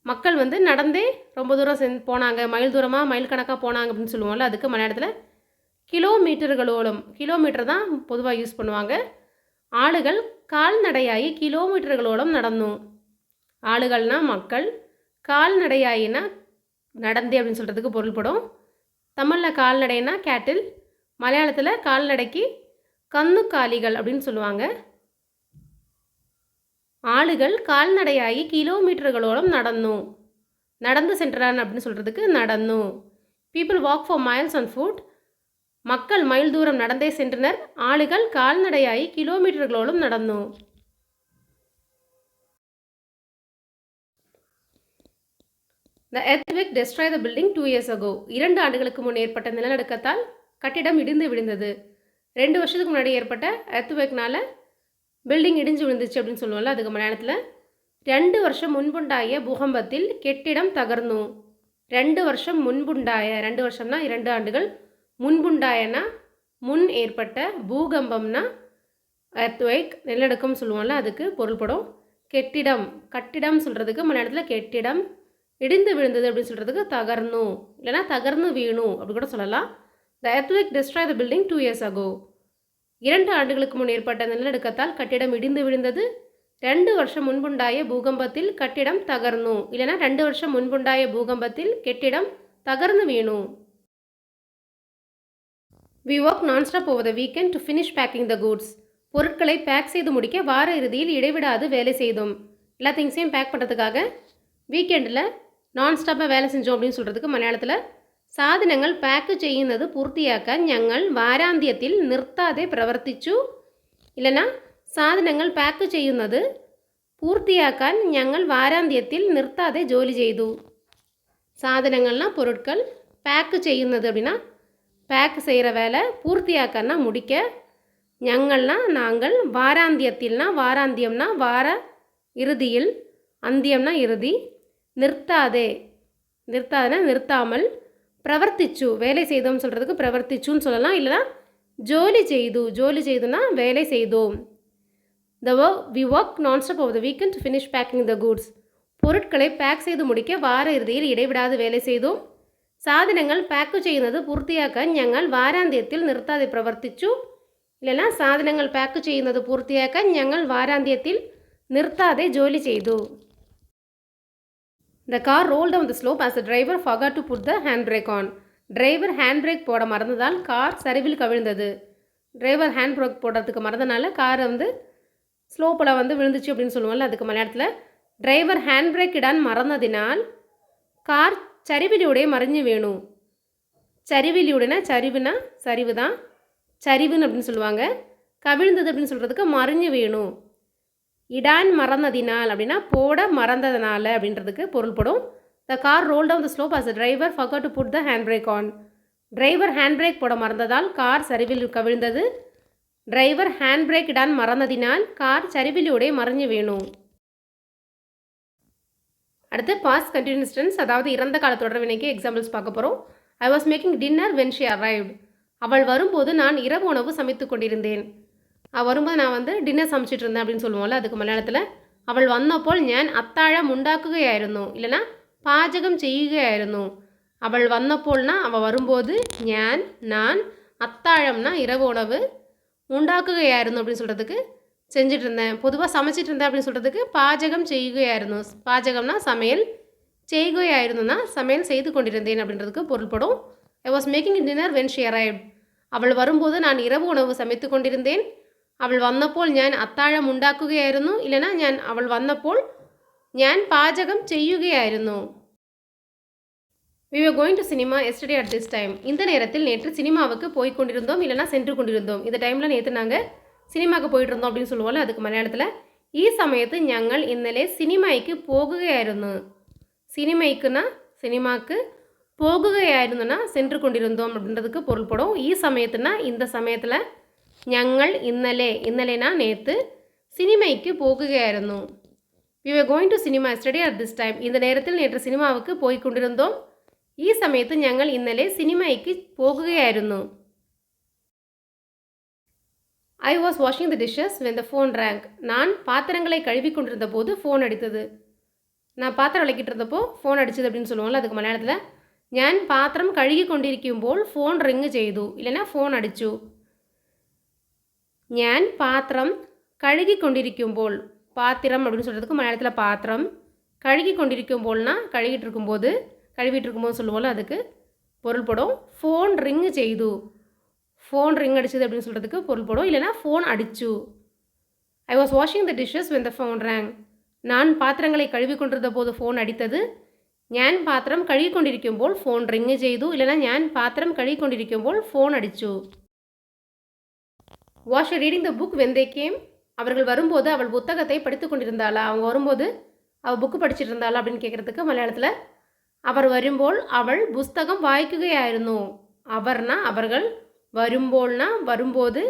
மக்கள் நடந்தே ரொம்ப தூரம் போனாங்க, மைல் தூரமாக மைல் கணக்காக போனாங்க அப்படின்னு சொல்லுவோம்ல, அதுக்கு மலையாளத்தில் கிலோமீட்டர்களோളം, கிலோமீட்டர் தான் பொதுவாக யூஸ் பண்ணுவாங்க. ஆளுகள் கால்நடையாகி கிலோமீட்டர்களோളം நடന്നു. ஆளுகள்னா மக்கள், கால்நடையாயினா நடந்தே அப்படின்னு சொல்கிறதுக்கு பொருள்படும். தமிழில் கால்நடைனா கேட்டில், மலையாளத்தில் கால்நடைக்கு கന്നുக்காலிகள் அப்படின்னு சொல்லுவாங்க. ஆளுகள் கால்நடையாகி கிலோமீட்டர்களோളം நடന്നു. நடந்து சென்றான் அப்படின்னு சொல்கிறதுக்கு நடന്നു. People walk for miles and foot. மக்கள் மைல் தூரம் நடந்தே சென்றனர். ஆளுகள் கால்நடையாகி கிலோமீட்டர்களோളം நடന്നു. The earthquake destroy the building 2 years ago. 2 ஆண்டுகளுக்கு முன் ஏற்பட்ட நிலநடுக்கத்தால் கட்டிடம் இடிந்து விழுந்தது. 2 வருஷத்துக்கு முன்னாடி ஏற்பட்ட எர்த்குவேக்னால பில்டிங் இடிஞ்சு விழுந்துச்சு அப்படின்னு சொல்லுவோம்ல, அதுக்கு மலையாளத்தில் 2 வருஷம் முன்புண்டாய பூகம்பத்தில் கெட்டிடம் தகர்ന്നു. 2 வருஷம் முன்புண்டாய, 2 வருஷம்னா 2 ஆண்டுகள், முன்புண்டாயனா முன் ஏற்பட்ட, பூகம்பம்னா எர்த்குவேக் நிலநடுக்கம் சொல்லுவோம்ல, அதுக்கு பொருள்படும். கெட்டிடம், கட்டிடம் சொல்கிறதுக்கு மலையாளத்தில் கெட்டிடம், இடிந்து விழுந்தது அப்படின்னு சொல்கிறதுக்கு தகர்ന്നു, இல்லைனா தகர்ந்து வீணும் அப்படி கூட சொல்லலாம். The earthquake destroy the building 2 years ago. 2 ஆண்டுகளுக்கு முன் ஏற்பட்ட நிலநடுக்கத்தால் கட்டிடம் இடிந்து விழுந்தது. 2 வருஷம் முன்புண்டாய பூகம்பத்தில் கட்டிடம் தகர்ന്നു, இல்லைனா 2 வருஷம் முன்புண்டாய பூகம்பத்தில் கெட்டிடம் தகர்ந்து வீணும். We work non-stop over the weekend to finish packing the goods. பொருட்களை பேக் செய்து முடிக்க வார இறுதியில் இடைவிடாது வேலை செய்தோம். எல்லா திங்ஸையும் பேக் பண்ணுறதுக்காக வீக்கெண்டில் നോൺസ്റ്റോപ്പ് വേല செஞ்சோம் அப்படின்னு சொல்கிறதுக்கு മലയാളത്തിൽ സാധനങ്ങൾ പാക്ക് ചെയ്യുന്നത് പൂർത്തിയാക്കാൻ ഞങ്ങൾ വാരാന്ത്യത്തിൽ നിർത്താതെ പ്രവർത്തിച്ചു. ഇല്ലനാ സാധനങ്ങൾ പാക്ക് ചെയ്യുന്നത് പൂർത്തിയാക്കാൻ ഞങ്ങൾ വാരാന്ത്യത്തിൽ നിർത്താതെ ജോലി ചെയ്തു. സാധനங்கள்னா பொருட்கள், பேக்கு ചെയ്യുന്നത് அப்படின்னா பேக் செய்கிற வேலை, பூர்த்தியாக்கன்னா முடிக்க, ഞങ്ങள்னா நாங்கள், வாராந்தியத்தில்னா வாராந்தியம்னா வார இறுதியில், அந்தியம்னா இறுதி, நிறுத்தாதே, நிறுத்தாதனா நிறுத்தாமல், பிரவர்த்திச்சு வேலை செய்தோம் சொல்கிறதுக்கு பிரவர்த்திச்சுன்னு சொல்லலாம், இல்லைனா ஜோலி செய்து, ஜோலி செய்துனா வேலை செய்தோம். We work nonstop over the weekend to finish packing the goods. பொருட்களை பேக் செய்து முடிக்க வார இறுதியில் இடைவிடாது வேலை செய்தோம். സാധനങ്ങൾ പാക്ക് ചെയ്യുന്നത് പൂർത്തിയാക്കാൻ ഞങ്ങൾ വാരാന്ത്യത്തിൽ നിർത്താതെ പ്രവർത്തിച്ചു. இல்லைனா സാധനങ്ങൾ പാക്ക് ചെയ്യുന്നത് പൂർത്തിയാക്കാൻ ഞങ്ങൾ വാരാന്ത്യത്തിൽ നിർത്താതെ ജോലി ചെയ്തു. The car rolled down the slope as the driver forgot to put the handbrake on. Driver handbrake போட மறந்ததால் கார் சரிவில் கவிழ்ந்தது. டிரைவர் ஹேண்ட்பிரேக் போடுறதுக்கு மறந்தனால காரை ஸ்லோப்பில் விழுந்துச்சு அப்படின்னு சொல்லுவோம்ல, அதுக்கு மலையாளத்தில் டிரைவர் ஹேண்ட்பிரேக் இடான் மறந்ததினால் கார் சரிவிலூടെ மறைஞ்சு வேணும். சரிவிலூடனா சரிவுனா சரிவு தான், சரிவுன்னு அப்படின்னு சொல்லுவாங்க. கவிழ்ந்தது அப்படின்னு சொல்கிறதுக்கு மறைஞ்சு வேணும். இடான் மறந்ததினால் அப்படின்னா போட மறந்ததுனால அப்படின்றதுக்கு பொருள்படும். The car roll down the slope as the driver forgot to put the handbrake on. Driver handbrake போட மறந்ததால் கார் சரிவில் கவிழ்ந்தது. டிரைவர் ஹேண்ட்பிரேக் இடான் மறந்ததினால் கார் சரிவிலூടെ மறைஞ்சு வேணும். அடுத்து பாஸ்ட் கண்டினியூஸ் டென்ஸ், அதாவது இறந்த கால தொடர் வினைக்கு எக்ஸாம்பிள்ஸ் பார்க்க போகிறோம். I was making dinner when she arrived. அவள் வரும்போது நான் இரவு உணவு சமைத்து கொண்டிருந்தேன். அவள் வரும்போது நான் டின்னர் சமைச்சிட்டு இருந்தேன் அப்படின்னு சொல்லுவோம்ல, அதுக்கு மலையாளத்தில் അവൾ വന്നപ്പോൾ ഞാൻ അത്താഴം ഉണ്ടാക്കുകയായിരുന്നു, இல்லைனா പാചകം ചെയ്യുകയായിരുന്നു. அவள் வந்தப்போல்னா அவள் வரும்போது, நான், அத்தாழம்னா இரவு உணவு, உண்டாக்குகையாയിരുന്നു அப்படின்னு சொல்கிறதுக்கு செஞ்சுட்டு இருந்தேன், பொதுவாக சமைச்சிட்டு இருந்தேன் அப்படின்னு சொல்கிறதுக்கு பாஜகம் செய்யுகையாയിരുന്നു. பாஜகம்னா சமையல், செய்கையாயிருந்துன்னா சமையல் செய்து கொண்டிருந்தேன் அப்படின்றதுக்கு பொருள்படும். I was making dinner when she arrived. அவள் வரும்போது நான் இரவு உணவு சமைத்து கொண்டிருந்தேன். അവൾ വന്നപ്പോൾ ഞാൻ അത്താഴം ഉണ്ടാക്കുകയായിരുന്നു, இல்லைனா அவள் വന്നപ്പോൾ ഞാൻ പാചകം ചെയ്യുകയായിരുന്നു. We were going to cinema yesterday at this time. இந்த நேரத்தில் நேற்று சினிமாவுக்கு போய் கொண்டிருந்தோம், இல்லைனா சென்று கொண்டிருந்தோம். இந்த டைமில் நேற்று நாங்கள் சினிமாவுக்கு போயிட்டு இருந்தோம் அப்படின்னு சொல்லுவோம்ல, அதுக்கு மலையாளத்தில் ഈ സമയത്ത് ഞങ്ങൾ ഇന്നലെ സിനിമയ്ക്ക് പോകുകയായിരുന്നു. സിനിമയ്க்குனா சினிமாவுக்கு, പോകുകയായിരുന്നുனா சென்று கொண்டிருந்தோம் அப்படின்றதுக்கு பொருள்படும். ഈ സമയத்துனா இந்த சமயத்தில், ഞങ്ങൾ ഇന്നലെ, ഇന്നലെனா நேற்று, சினிமைக்கு போகுகையாയിരുന്നു. We were going to cinema yesterday at this time. இந்த நேரத்தில் நேற்று சினிமாவுக்கு போய் கொண்டிருந்தோம். ഈ സമയത്ത് ഞങ്ങൾ ഇന്നലെ സിനിമയ്ക്ക് പോകുകയായിരുന്നു. I was washing the dishes when the phone rang. நான் பாத்திரங்களை கழுவி கொண்டிருந்த போது ஃபோன் அடித்தது. நான் பாத்திரம் விளக்கிட்டு இருந்தப்போ ஃபோன் அடிச்சது அப்படின்னு சொல்லுவோம்ல, அதுக்கு மலையாளத்தில் ഞാൻ പാത്രം കഴുകി കൊണ്ടിരിക്കുമ്പോൾ ഫോൺ റിങ് ചെയ്തു, இல்லைனா ஃபோன் அடிச்சு. ഞാൻ പാത്രം കഴുകി കൊണ്ടിരിക്കുമ്പോൾ, பாத்திரம் அப்படின்னு சொல்கிறதுக்கு மலையாளத்தில் பாத்திரம், கழுகி கொண்டிருக்கும்போல்னா கழுவிட்டு இருக்கும்போது சொல்லுவோம்ல, அதுக்கு பொருள்படும். ஃபோன் ரிங் செய்து, ஃபோன் ரிங் அடிச்சது அப்படின்னு சொல்கிறதுக்கு பொருள்படும், இல்லைனா ஃபோன் அடிச்சு. I was washing the dishes when the phone rang. நான் பாத்திரங்களை கழுவி கொண்டிருந்த போது ஃபோன் அடித்தது. ഞാൻ பாத்திரம் കഴുകി കൊണ്ടിരിക്കുമ്പോൾ ഫോൺ റിങ് ചെയ്തു, இல்லைனா ഞാൻ പാത്രം കഴുകി കൊണ്ടിരിക്കുമ്പോൾ ഫോൺ അടിച്ചു. Was she reading the book when they came. அவர்கள் வரும்போது அவள் புத்தகத்தை படித்து கொண்டிருந்தாளா, அவங்க வரும்போது அவள் புக்கு படிச்சுட்டு இருந்தாளா அப்படின்னு கேட்குறதுக்கு மலையாளத்தில் അവർ വരുമ്പോൾ അവൾ പുസ്തകം വായിക്കുകയായിരുന്നു. അവർனா அவர்கள், வரும்போல்னா வரும்போது,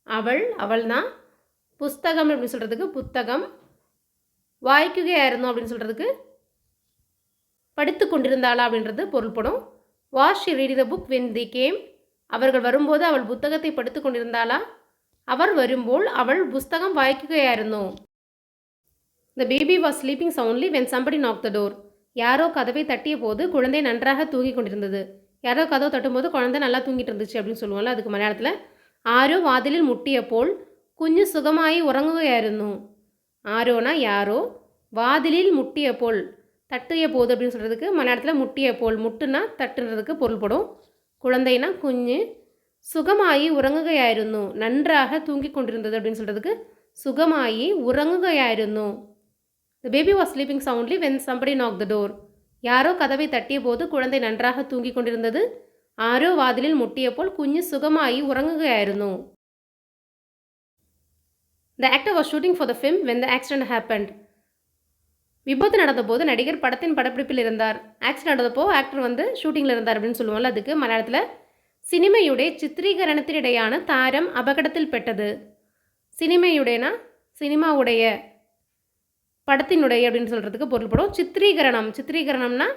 அவள் அவள்னா, புஸ்தகம் அப்படின்னு சொல்கிறதுக்கு புத்தகம், வாய்க்குகையாയിരുന്നു அப்படின்னு சொல்கிறதுக்கு படித்து கொண்டிருந்தாளா அப்படின்றது பொருள்படும். Was she reading the book when the game? அவர்கள் வரும்போது அவள் புத்தகத்தை படித்து கொண்டிருந்தாளா? அவர் வரும்போல் அவள் புஸ்தகம் வாய்க்குகையாയിരുന്നു. The baby was sleeping soundly when somebody knocked the door. யாரோ கதவை தட்டிய போது குழந்தை நன்றாக தூங்கி கொண்டிருந்தது. யாரோ கதவை தட்டும்போது குழந்தை நல்லா தூங்கிட்டு இருந்துச்சு அப்படின்னு சொல்லுவோம்ல, அதுக்கு மலையாளத்தில் ആരോ വാതിലിൽ മുട്ടിയപ്പോൾ കുഞ്ഞ് സുഖമായി ഉറങ്ങുകയായിരുന്നു. ആരോனா யாரோ, வாதிலில் முட்டியപ്പോൾ தட்டிய போது அப்படின்னு சொல்கிறதுக்கு மலையாளத்தில் முட்டியപ്പോൾ, முட்டுனா தட்டுன்றதுக்கு பொருள்படும். குழந்தைனா குஞ்சு, சுகமாயி உறங்குகையாയിരുന്നു, நன்றாக தூங்கி கொண்டிருந்தது அப்படின்னு சொல்கிறதுக்கு சுகமாயி உறங்குகையாയിരുന്നു. The baby was sleeping soundly when somebody knocked the door. யாரோ கதவை தட்டிய போது குழந்தை நன்றாக தூங்கி கொண்டிருந்தது. ആരോ വാതിലിൽ മുട്ടിയപ്പോൾ കുഞ്ഞ് സുഖമായി ഉറങ്ങുകയായിരുന്നു. The actor was shooting for the film when the accident happened. விபத்து நடந்தபோது நடிகர் படத்தின் படப்பிடிப்பில் இருந்தார். ஆக்சிடென்ட் நடந்தப்போ ஆக்டர் ஷூட்டிங்கில் இருந்தார் அப்படின்னு சொல்லுவோம்ல, அதுக்கு மலையாளத்தில் സിനിമയുടെ ചിത്രീകരണത്തിനിടെയാണ് താരം അപകടത്തിൽപ്പെട്ടത്. സിനിമയുടെனா சினிமாவுடைய, படத்தினுடைய அப்படின்னு சொல்கிறதுக்கு பொருள்படும். சித்திரீகரணம்னா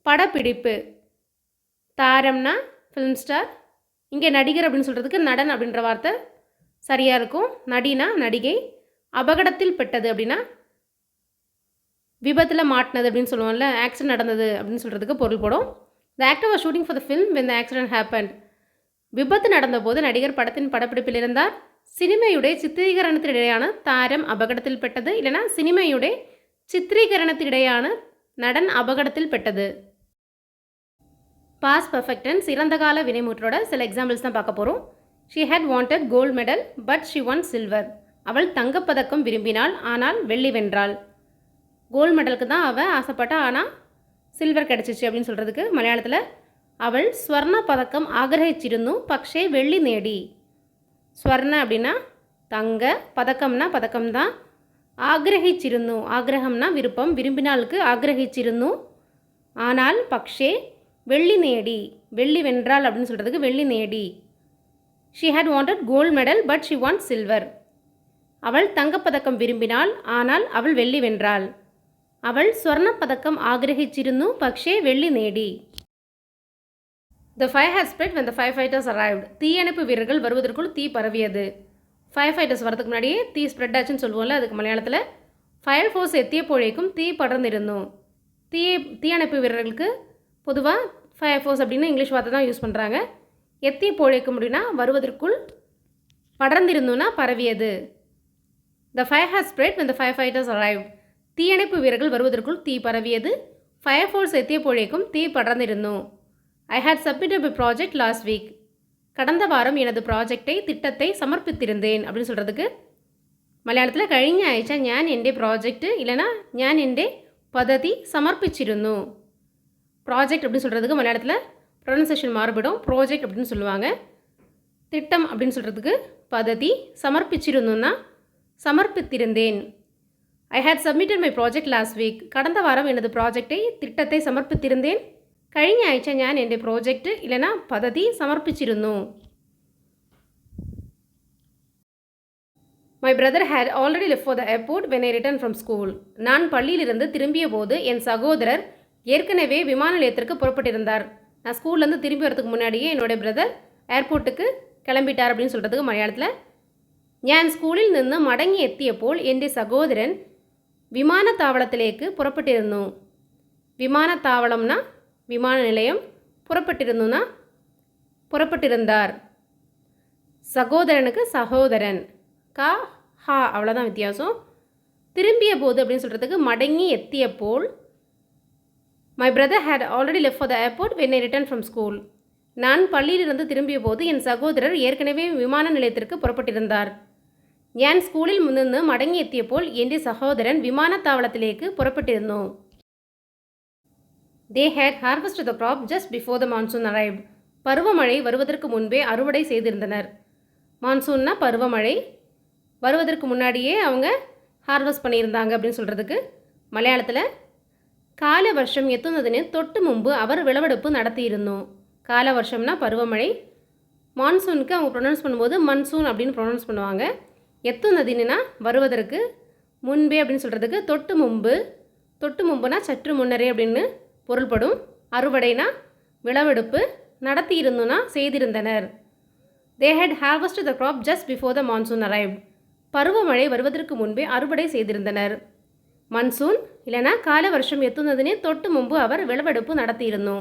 படப்பிடிப்பு, தாரம்னா ஃபிலிம் ஸ்டார், இங்கே நடிகர் அப்படின்னு சொல்கிறதுக்கு நடன் அப்படின்ற வார்த்தை சரியாக இருக்கும். நடினா நடிகை, அபகடத்தில் பெட்டது அப்படின்னா விபத்தில் மாட்டினது அப்படின்னு சொல்லுவோம்ல, ஆக்சிடென்ட் நடந்தது அப்படின்னு சொல்கிறதுக்கு பொருள்படும். The actor was shooting for the film when the accident happened. விபத்து நடந்தபோது நடிகர் படத்தின் படப்பிடிப்பில் இருந்தார். സിനിമയുടെ ചിത്രീകരണത്തിനിടെയാണ് താരം അപകടത്തിൽപ്പെട്ടത്. இல்லைனா സിനിമയുടെ ചിത്രീകരണത്തിനിടെയാണ് നടൻ അപകടത്തിൽപ്പെട്ടത്. பாஸ்ட் பர்ஃபெக்ட் டென்ஸ், இறந்த கால வினைமுற்றோட சில எக்ஸாம்பிள்ஸ் தான் பார்க்க போகிறோம். She had wanted gold medal but she won silver. அவள் தங்கப்பதக்கம் விரும்பினாள் ஆனால் வெள்ளி வென்றாள். கோல்டு மெடலுக்கு தான் அவள் ஆசைப்பட்டா, ஆனால் சில்வர் கிடச்சிச்சு அப்படின்னு சொல்கிறதுக்கு மலையாளத்தில் அவள் ஸ்வர்ண பதக்கம் ஆகிரகிச்சிருന്നു പക്ഷേ வெள்ளி நேடி. ஸ்வர்ண அப்படின்னா தங்க, பதக்கம்னா பதக்கம்தான், ஆகிரகிச்சிருന്നു ஆகிரகம்னா விருப்பம், விரும்பினாளுக்கு ஆகிரகிச்சிருന്നു, ஆனால் பக்ஷே வெள்ளி நேடி, வெள்ளி வென்றாள் அப்படின்னு சொல்கிறதுக்கு வெள்ளி நேடி. She had wanted gold medal but she want silver. அவள் தங்கப்பதக்கம் விரும்பினாள் ஆனால் அவள் வெள்ளி வென்றாள். அவள் സ്വർണ്ണപ്പതക്കം ആഗ്രഹിച്ചിരുന്നു പക്ഷേ വെള്ളി നേടി. The fire had spread when the firefighters arrived. தீயணைப்பு வீரர்கள் வருவதற்குள் தீ பரவியது. ஃபயர் ஃபைட்டர்ஸ் வரதுக்கு முன்னாடியே தீ ஸ்ப்ரெட் ஆச்சுன்னு சொல்லுவோம்ல, அதுக்கு மலையாளத்தில் ஃபயர் ஃபோர்ஸ் எத்தியப்போழைக்கும் தீ படர்ந்திருந்தோம். தீயணைப்பு வீரர்களுக்கு பொதுவாக ஃபயர் ஃபோர்ஸ் அப்படின்னு இங்கிலீஷ் வார்த்தை தான் யூஸ் பண்ணுறாங்க. எத்தியப்போழைக்கும் அப்படின்னா வருவதற்குள், படர்ந்திருந்தோன்னா பரவியது. The fire had spread when the firefighters arrived. தீயணைப்பு வீரர்கள் வருவதற்குள் தீ பரவியது. ஃபயர் ஃபோர்ஸ் எத்தியப்போழைக்கும் தீ படர்ந்திருந்தோம். I had submitted my project last week. கடந்த வாரம் எனது ப்ராஜெக்டை, திட்டத்தை சமர்ப்பித்திருந்தேன் அப்படின்னு சொல்கிறதுக்கு മലയാളത്തിൽ കഴിഞ്ഞ ആഴ്ച ഞാൻ എൻ്റെ പ്രോജക്റ്റ് இல்லைனா ഞാൻ എൻ്റെ പദ്ധതി സമർപ്പിച്ചിരുന്നു. ப்ராஜெக்ட் அப்படின்னு சொல்கிறதுக்கு மலையாளத்தில் ப்ரொனன்சியேஷன் மாறுபடும். ப்ராஜெக்ட் அப்படின்னு சொல்லுவாங்க. திட்டம் அப்படின்னு சொல்கிறதுக்கு பദ്ധதி, சமர்ப்பிச்சிருந்தோன்னா சமர்ப்பித்திருந்தேன். I had submitted my project last week. கடந்த வாரம் எனது ப்ராஜெக்டை, திட்டத்தை சமர்ப்பித்திருந்தேன். കഴിഞ്ഞ ആഴ്ച ഞാൻ എൻ്റെ പ്രോജക്റ്റ് இல்லைனா പദ്ധതി സമർപ്പിച്ചിരുന്നു. My brother had already left for the airport when I returned from school. நான் பள்ளியிலிருந்து திரும்பிய போது என் சகோதரர் ஏற்கனவே விமான நிலையத்திற்கு புறப்பட்டிருந்தார். நான் ஸ்கூல்லேருந்து திரும்பி வரதுக்கு முன்னாடியே என்னோடய பிரதர் ஏர்போர்ட்டுக்கு கிளம்பிட்டார் அப்படின்னு சொல்கிறதுக்கு மலையாளத்தில் ഞാൻ സ്കൂളിൽ നിന്ന് മടങ്ങി എത്തിയപ്പോൾ എൻ്റെ സഹോദരൻ വിമാനത്താവളത്തിലേക്ക് പുറപ്പെട്ടിരുന്നു. വിമാനത്താവളம்னா விமான நிலையம், புறப்பட்டிருந்துன்னா புறப்பட்டிருந்தார். சகோதரனுக்கு சகோதரன், கா ஹா அவ்வளோதான் வித்தியாசம். திரும்பிய போது அப்படின்னு சொல்கிறதுக்கு மடங்கி எத்தியப்போல். My brother had already left for the airport when I return from school. நான் பள்ளியிலிருந்து திரும்பிய போது என் சகோதரர் ஏற்கனவே விமான நிலையத்திற்கு புறப்பட்டிருந்தார். ഞാൻ സ്കൂളിൽ നിന്ന് മടങ്ങി എത്തിയപ്പോൾ എൻ്റെ സഹോദരൻ വിമാനത്താവളത്തിലേക്ക് പുറപ്പെട്ടിരുന്നു. They had harvested the crop just before the monsoon arrived. பருவமழை வருவதற்கு முன்பே அறுவடை செய்திருந்தனர். மான்சூன்னா பருவமழை, வருவதற்கு முன்னாடியே அவங்க ஹார்வெஸ்ட் பண்ணியிருந்தாங்க அப்படின்னு சொல்கிறதுக்கு மலையாளத்தில் കാലവർഷം എത്തുന്നതിന് തൊട്ട് മുമ്പ് അവർ വിളവെടുപ്പ് നടത്തിയിരുന്നു. കാലവർഷம்னா பருவமழை. மான்சூனுக்கு அவங்க ப்ரொனவுன்ஸ் பண்ணும்போது மன்சூன் அப்படின்னு ப்ரொனவுன்ஸ் பண்ணுவாங்க. எத்துனதின்னா வருவதற்கு, முன்பே அப்படின்னு சொல்கிறதுக்கு தொட்டு முன்பு. தொட்டு முன்புனா சற்று முன்னரே அப்படின்னு பொருள்படும். அறுவடைனா விளவெடுப்பு, நடத்தி இருந்துன்னா செய்திருந்தனர். They had harvested the crop just before the monsoon arrived. பருவமழை வருவதற்கு முன்பே அறுவடை செய்திருந்தனர். மன்சூன் இல்லைனா கால வருஷம் எத்துனதுனே தொட்டு முன்பு அவர் விளவெடுப்பு நடத்தியிருந்தோ.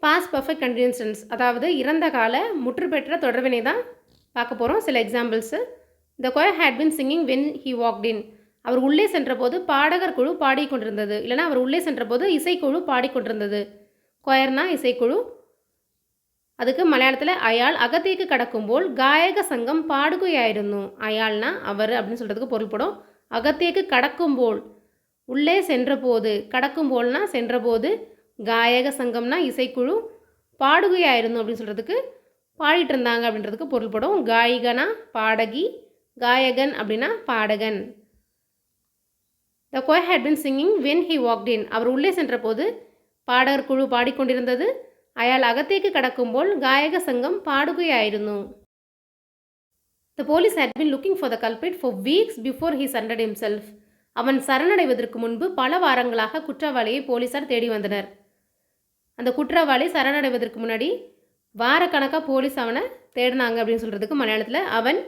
பாஸ்ட் பர்ஃபெக்ட் கண்டினியூஸ் டென்ஸ், அதாவது இறந்த கால முற்றுப்பெற்ற தொடர்வினை தான் பார்க்க போகிறோம். சில examples. The choir had been singing when he walked in. அவர் உள்ளே சென்றபோது பாடகர் குழு பாடிக்கொண்டிருந்தது. இல்லைனா அவர் உள்ளே சென்றபோது இசைக்குழு பாடிக்கொண்டிருந்தது. கொயர்னா இசைக்குழு. அதுக்கு மலையாளத்தில் அயாள் அகத்திற்கு கடக்கும்போல் காயக சங்கம் பாடுகையாയിരുന്നു. அயாள்னா அவர் அப்படின்னு சொல்கிறதுக்கு பொருள்படும். அகத்திற்கு கடக்கும்போல் உள்ளே சென்றபோது, கடக்கும்போல்னா சென்றபோது, காயக சங்கம்னா இசைக்குழு, பாடுகையாയിരുന്നു அப்படின்னு சொல்கிறதுக்கு பாடிட்டு இருந்தாங்க அப்படின்றதுக்கு பொருள்படும். காயிகனா பாடகி, காயகன் அப்படின்னா பாடகன். The choir had been singing when he walked in. அவர் உள்ளே சென்றபோது பாடகர் குழு பாடிக்கொண்டிருந்தது. அயாள் அகத்தேக்கு கடக்கும்போல் காயக சங்கம் பாடுகையாയിരുന്നു. The police had been looking for the culprit for weeks before he surrendered himself. அவன் சரணடைவதற்கு முன்பு பல வாரங்களாக குற்றவாளியை போலீசார் தேடி வந்தனர். அந்த குற்றவாளி சரணடைவதற்கு முன்னாடி வாரக்கணக்காக போலீஸ் அவனை தேடினாங்க அப்படின்னு சொல்கிறதுக்கு மலையாளத்தில் அவன்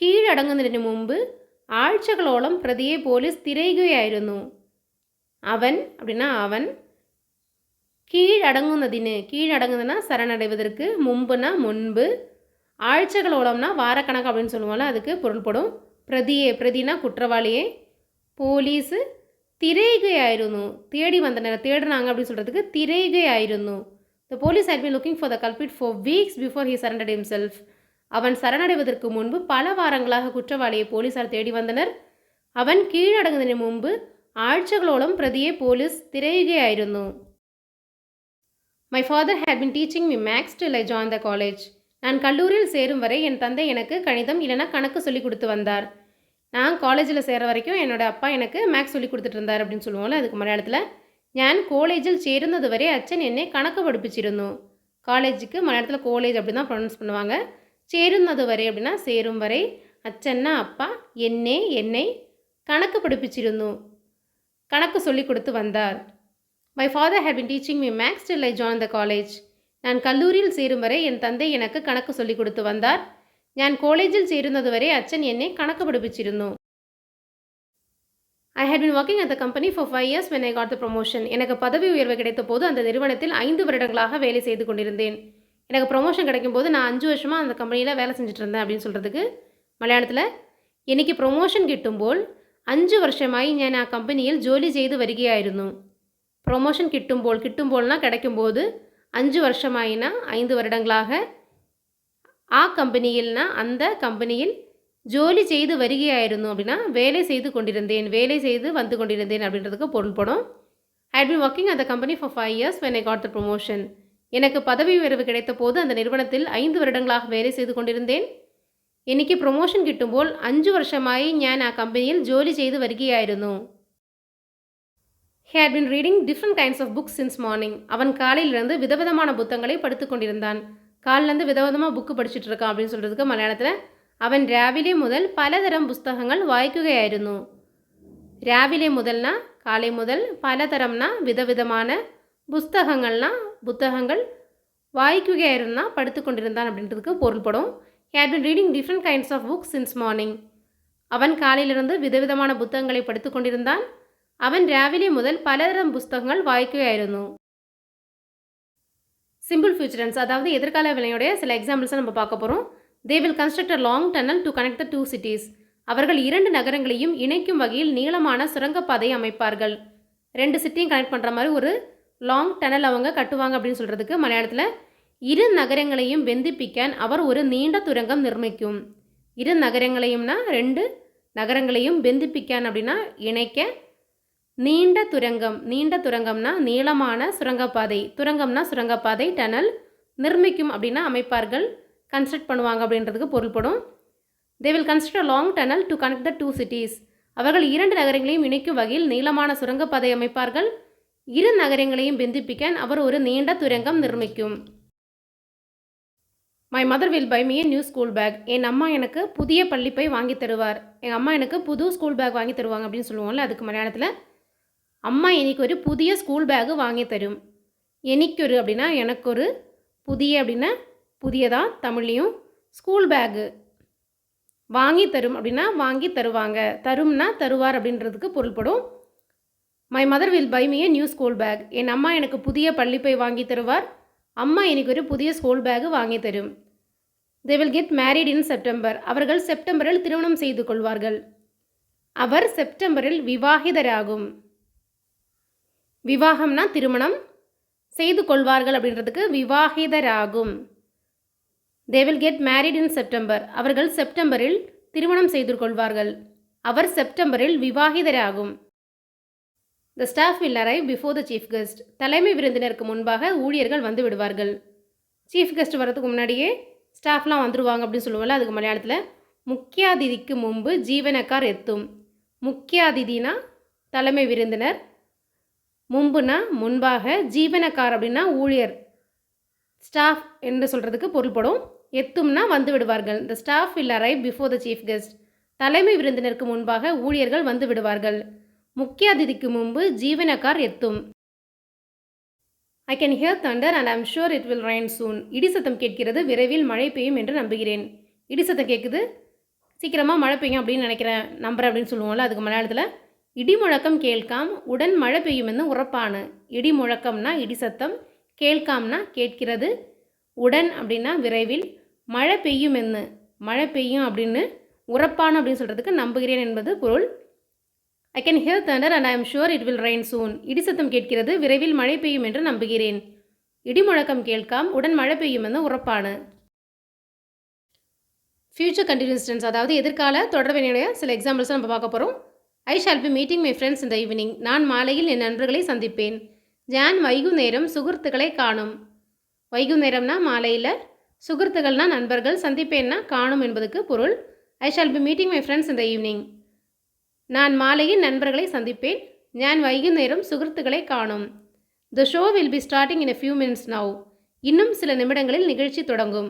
கீழடங்குന്നതിന് முன்பு ஆഴ്ചകളോളം പ്രതിയെ പോലീസ് തിരയുകയായിരുന്നു. அவன் அப்படின்னா அவன், கீழடங்குனதுன்னா சரணடைவதற்கு, முன்புனா முன்பு, ஆഴ്ചകളோளம்னா வாரக்கணக்கு அப்படின்னு சொல்லுவோம்ல, அதுக்கு பொருள்படும். பிரதினா குற்றவாளியே, போலீஸு திரைகையாയിരുന്നു, தேடி வந்தனர், தேடினாங்க அப்படின்னு சொல்கிறதுக்கு திரைகையாയിരുന്നു. The police had been looking for the culprit for weeks before he surrendered himself. அவன் சரணடைவதற்கு முன்பு பல வாரங்களாக குற்றவாளியை போலீசார் தேடி வந்தனர். அவன் கீழடங்குனதிന് முன்பு ஆഴ്ചകളോളം പ്രതിയെ police திரையுகையாയിരുന്നു. My father had been teaching me maths till I joined the college. நான் கல்லூரியில் சேரும் வரை என் தந்தை எனக்கு கணிதம் இல்லைனா கணக்கு சொல்லி கொடுத்து வந்தார். நான் காலேஜில் சேர வரைக்கும் என்னோடய அப்பா எனக்கு மேக்ஸ் சொல்லி கொடுத்துட்டு இருந்தார் அப்படின்னு சொல்லுவோம்ல, அதுக்கு மலையாளத்தில் ഞാൻ കോളേജിൽ ചേരുന്നത് വരെ അച്ഛൻ എന്നെ കണക്ക് പഠിപ്പിച്ചിരുന്നു. காலேஜுக்கு மலையாளத்தில் கோலேஜ் அப்படி தான் ப்ரொனவுன்ஸ் பண்ணுவாங்க. சேருന്നത് வரை அப்படின்னா சேரும் வரை, அச்சன்னா அப்பா, என்னை கணக்கு படிப்பிச்சிருந்தோ, கணக்கு சொல்லி கொடுத்து வந்தார். My father had been teaching me maths till I joined the college. நான் கல்லூரியில் சேரும் வரை என் தந்தை எனக்கு கணக்கு சொல்லி கொடுத்து வந்தார். ഞാൻ കോളേജിൽ ചേരുന്നത് വരെ അച്ഛൻ എന്നെ കണക്ക് പഠിപ്പിച്ചിരുന്നു. I had been working at the company for 5 years when I got the promotion. எனக்கு பதவி உயர்வு கிடைத்த போது அந்த நிறுவனத்தில் 5 வருடங்களாக வேலை செய்து கொண்டிருந்தேன். எனக்கு ப்ரொமோஷன் கிடைக்கும்போது நான் 5 வருஷமாக அந்த கம்பெனியில் வேலை செஞ்சுட்டு இருந்தேன் அப்படின்னு சொல்கிறதுக்கு മലയാളത്തിൽ എനിക്ക് പ്രൊമോഷൻ കിട്ടുമ്പോൾ 5 വർഷമായി ഞാൻ ആ കമ്പനിയിൽ ജോലി ചെയ്ത് വരികയായിരുന്നു. പ്രൊമോഷൻ കിട്ടുമ്പോൾனா கிடைக்கும்போது 5 வருஷமாயினா 5 வருடங்களாக, ஆ கம்பெனியில்னா அந்த கம்பெனியில், ஜோலி செய்து வருகையாയിരുന്നു அப்படின்னா வேலை செய்து கொண்டிருந்தேன், வேலை செய்து வந்து கொண்டிருந்தேன் அப்படின்றதுக்கு பொருள்படும். I had been working at the company for 5 years when I got the promotion. எனக்கு பதவி உயர்வு கிடைத்த போது அந்த நிறுவனத்தில் 5 வருடங்களாக வேலை செய்து கொண்டிருந்தேன். എനിക്ക് പ്രൊമോഷൻ കിട്ടുമ്പോൾ 5 വർഷമായി ഞാൻ ആ കമ്പനിയിൽ ജോലി ചെയ്ത് വരികയായിരുന്നു. He had been reading different kinds of books since morning. அவன் காலையிலிருந்து விதவிதமான புத்தகங்களை படித்து கொண்டிருந்தான். காலிலேருந்து விதவிதமாக புக்கு படிச்சுட்டு இருக்கான் அப்படின்னு சொல்கிறதுக்கு மலையாளத்தில் அவன் രാവിലെ മുതൽ പലതരം പുസ്തകങ്ങൾ വായിക്കുകയായിരുന്നു. രാവിലെ മുതൽனா காலை முதல், பலதரம்னா விதவிதமான, புஸ்தகங்கள்னா புத்தகங்கள், வாய்க்குகையாயிருந்தா படித்து கொண்டிருந்தான் அப்படின்றதுக்கு பொருள்படும். He had been reading different kinds of books since morning. அவன் காலையிலிருந்து விதவிதமான புத்தகங்களை படித்து கொண்டிருந்தான். அவன் രാവിലെ முதல் பலதரம் புஸ்தகங்கள் வாய்க்குகையாയിരുന്നു. சிம்பிள் ஃபியூச்சர் டென்ஸ், அதாவது எதிர்கால வினையுடைய சில எக்ஸாம்பிள்ஸை நம்ம பார்க்க போகிறோம். They will construct a long tunnel to connect the 2 cities. அவர்கள் 2 நகரங்களையும் இணைக்கும் வகையில் நீளமான சுரங்கப்பாதையை அமைப்பார்கள். 2 சிட்டியும் கனெக்ட் பண்ணுற மாதிரி ஒரு லாங் டனல் அவங்க கட்டுவாங்க அப்படின்னு சொல்கிறதுக்கு மலையாளத்தில் 2 நகரங்களையும் பெந்திப்பிக்க அவர் ஒரு நீண்ட துரங்கம் நிர்மிக்கும். 2 நகரங்களையும்னா 2 நகரங்களையும் பெந்திப்பிக்கான் அப்படின்னா இணைக்க, நீண்ட துரங்கம்னா நீளமான சுரங்கப்பாதை, துரங்கம்னா சுரங்கப்பாதை, டனல், நிர்மிக்கும் அப்படின்னா அமைப்பார்கள், கன்ஸ்ட்ரக்ட் பண்ணுவாங்க அப்படின்றதுக்கு பொருள்படும். They will construct a long tunnel to connect the 2 cities. அவர்கள் 2 நகரங்களையும் இணைக்கும் வகையில் நீளமான சுரங்கப்பாதை அமைப்பார்கள். 2 நகரங்களையும் பந்திப்பிக்க அவர் ஒரு நீண்ட துரங்கம் நிர்மிக்கும். My mother will buy me new school bag. என் அம்மா எனக்கு புதிய பள்ளிப்பை வாங்கி தருவார். எங்கள் அம்மா எனக்கு புது ஸ்கூல் பேக் வாங்கி தருவாங்க அப்படின்னு சொல்லுவோம்ல, அதுக்கு மலையாளத்தில் அம்மா எனக்கு ஒரு புதிய ஸ்கூல் பேக்கு வாங்கி தரும். எனக்கொரு அப்படின்னா எனக்கொரு, புதிய அப்படின்னா புதியதாக தமிழ்லையும், ஸ்கூல் பேக்கு வாங்கி தரும் அப்படின்னா வாங்கி தருவாங்க, தரும்னா தருவார் அப்படின்றதுக்கு பொருள்படும். My mother will buy me new school bag. என் அம்மா எனக்கு புதிய பள்ளிப்பை வாங்கி தருவார். அம்மா எனக்கு ஒரு புதிய ஸ்கூல் பேக்கு வாங்கி தரும். தே will get married in September. அவர்கள் செப்டம்பரில் திருமணம் செய்து கொள்வார்கள். அவர் செப்டம்பரில் விவாகிதராகும். விவாகம்னா திருமணம், செய்து கொள்வார்கள் அப்படின்றதுக்கு விவாகிதராகும். They will get married in September. அவர்கள் செப்டம்பரில் திருமணம் செய்து கொள்வார்கள். அவர் செப்டம்பரில் விவாகிதராகும். The staff will arrive before the chief guest. தலைமை விருந்தினருக்கு முன்பாக ஊழியர்கள் வந்து விடுவார்கள். சீஃப் கெஸ்ட் வரதுக்கு முன்னாடியே ஸ்டாஃப்லாம் வந்துடுவாங்க அப்படின்னு சொல்லுவோம்ல, அதுக்கு மலையாளத்தில் முக்கியாதிதிக்கு முன்பு ஜீவனக்கார் எத்தும். முக்கியாதிதினா தலைமை விருந்தினர், முன்புனா முன்பாக, ஜீவனக்கார் அப்படின்னா ஊழியர், ஸ்டாஃப் என்று சொல்கிறதுக்கு பொருள்படும். எத்தும்னா வந்து விடுவார்கள். The staff will arrive before the chief guest. தலைமை விருந்தினருக்கு முன்பாக ஊழியர்கள் வந்து விடுவார்கள். முக்கிய அதிதிக்கு முன்பு ஜீவனக்கார் எத்தும். I can hear thunder and I'm sure it will rain soon. இடி சத்தம் கேட்கிறது, விரைவில் மழை பெய்யும் என்று நம்புகிறேன். இடி சத்தம் கேட்குது, சீக்கிரமாக மழை பெய்யும் அப்படின்னு நினைக்கிறேன், நம்புறேன் அப்படின்னு சொல்லுவோம்ல, அதுக்கு மலையாளத்தில் இடி முழக்கம் கேட்காம் உடன் மழை பெய்யும் என்று உறப்பானு. இடி முழக்கம்னா இடி சத்தம், கேட்காம்னா கேட்கிறது, உடன் அப்படின்னா விரைவில், மழை பெய்யும் என்று, மழை பெய்யும் அப்படின்னு உறப்பானு அப்படின்னு சொல்கிறதுக்கு நம்புகிறேன் என்பது பொருள். I can hear thunder and I am sure it will rain soon. இடி சத்தம் கேட்கிறது, விரைவில் மழை பெய்யும் என்று நம்புகிறேன். இடி முழக்கம் கேட்காம் உடன் மழை பெய்யும் என்று உறப்பானு. ஃபியூச்சர் கண்டினியூஸ் டென்ஸ், அதாவது எதிர்கால தொடர்வினுடைய சில எக்ஸாம்பிள்ஸ் நம்ம பார்க்க போகிறோம். I shall be meeting my friends இந்த ஈவினிங். நான் மாலையில் என் நண்பர்களை சந்திப்பேன். ஜான் வைகு நேரம் சுகுர்த்துக்களை காணும். வைகு நேரம்னா மாலையில், சுகுர்த்துகள்னா நண்பர்கள், சந்திப்பேன்னா காணும் என்பதுக்கு பொருள். I shall be meeting my friends இந்த ஈவினிங். நான் மாலையில் நண்பர்களை சந்திப்பேன். ஞான் வைகு நேரம் சுகிருத்துக்களை காணும். The show will be starting in a few minutes now. இன்னும் சில நிமிடங்களில் நிகழ்ச்சி தொடங்கும்.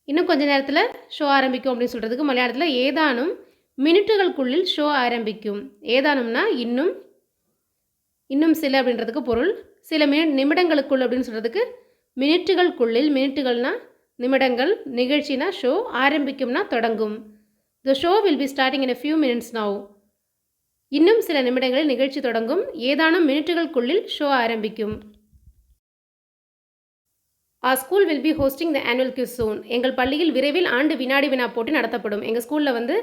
இன்னும் கொஞ்ச நேரத்தில் ஷோ ஆரம்பிக்கும் அப்படின்னு சொல்கிறதுக்கு மலையாளத்தில் ஏதானும் மினிட்டுகளுக்குள்ளில் ஷோ ஆரம்பிக்கும். ஏதானும்னா இன்னும், இன்னும் சில அப்படின்றதுக்கு பொருள். சில நிமிடங்களுக்குள் அப்படின்னு சொல்கிறதுக்கு மினிட்டுகளுக்குள்ளில், மினிட்டுகள்னா நிமிடங்கள், நிகழ்ச்சினா ஷோ, ஆரம்பிக்கும்னா தொடங்கும். The show will be starting in a few minutes now. இன்னும் சில நிமிடங்களில் நிகழ்ச்சி தொடங்கும். ஏதானும் மினிட்டுகளுக்குள்ளில் ஷோ ஆரம்பிக்கும். Our school will be hosting the annual quiz soon. எங்கள் பள்ளியில் விரைவில் ஆண்டு வினாடி வினா போட்டி நடத்தப்படும். எங்கள் ஸ்கூலில் வந்து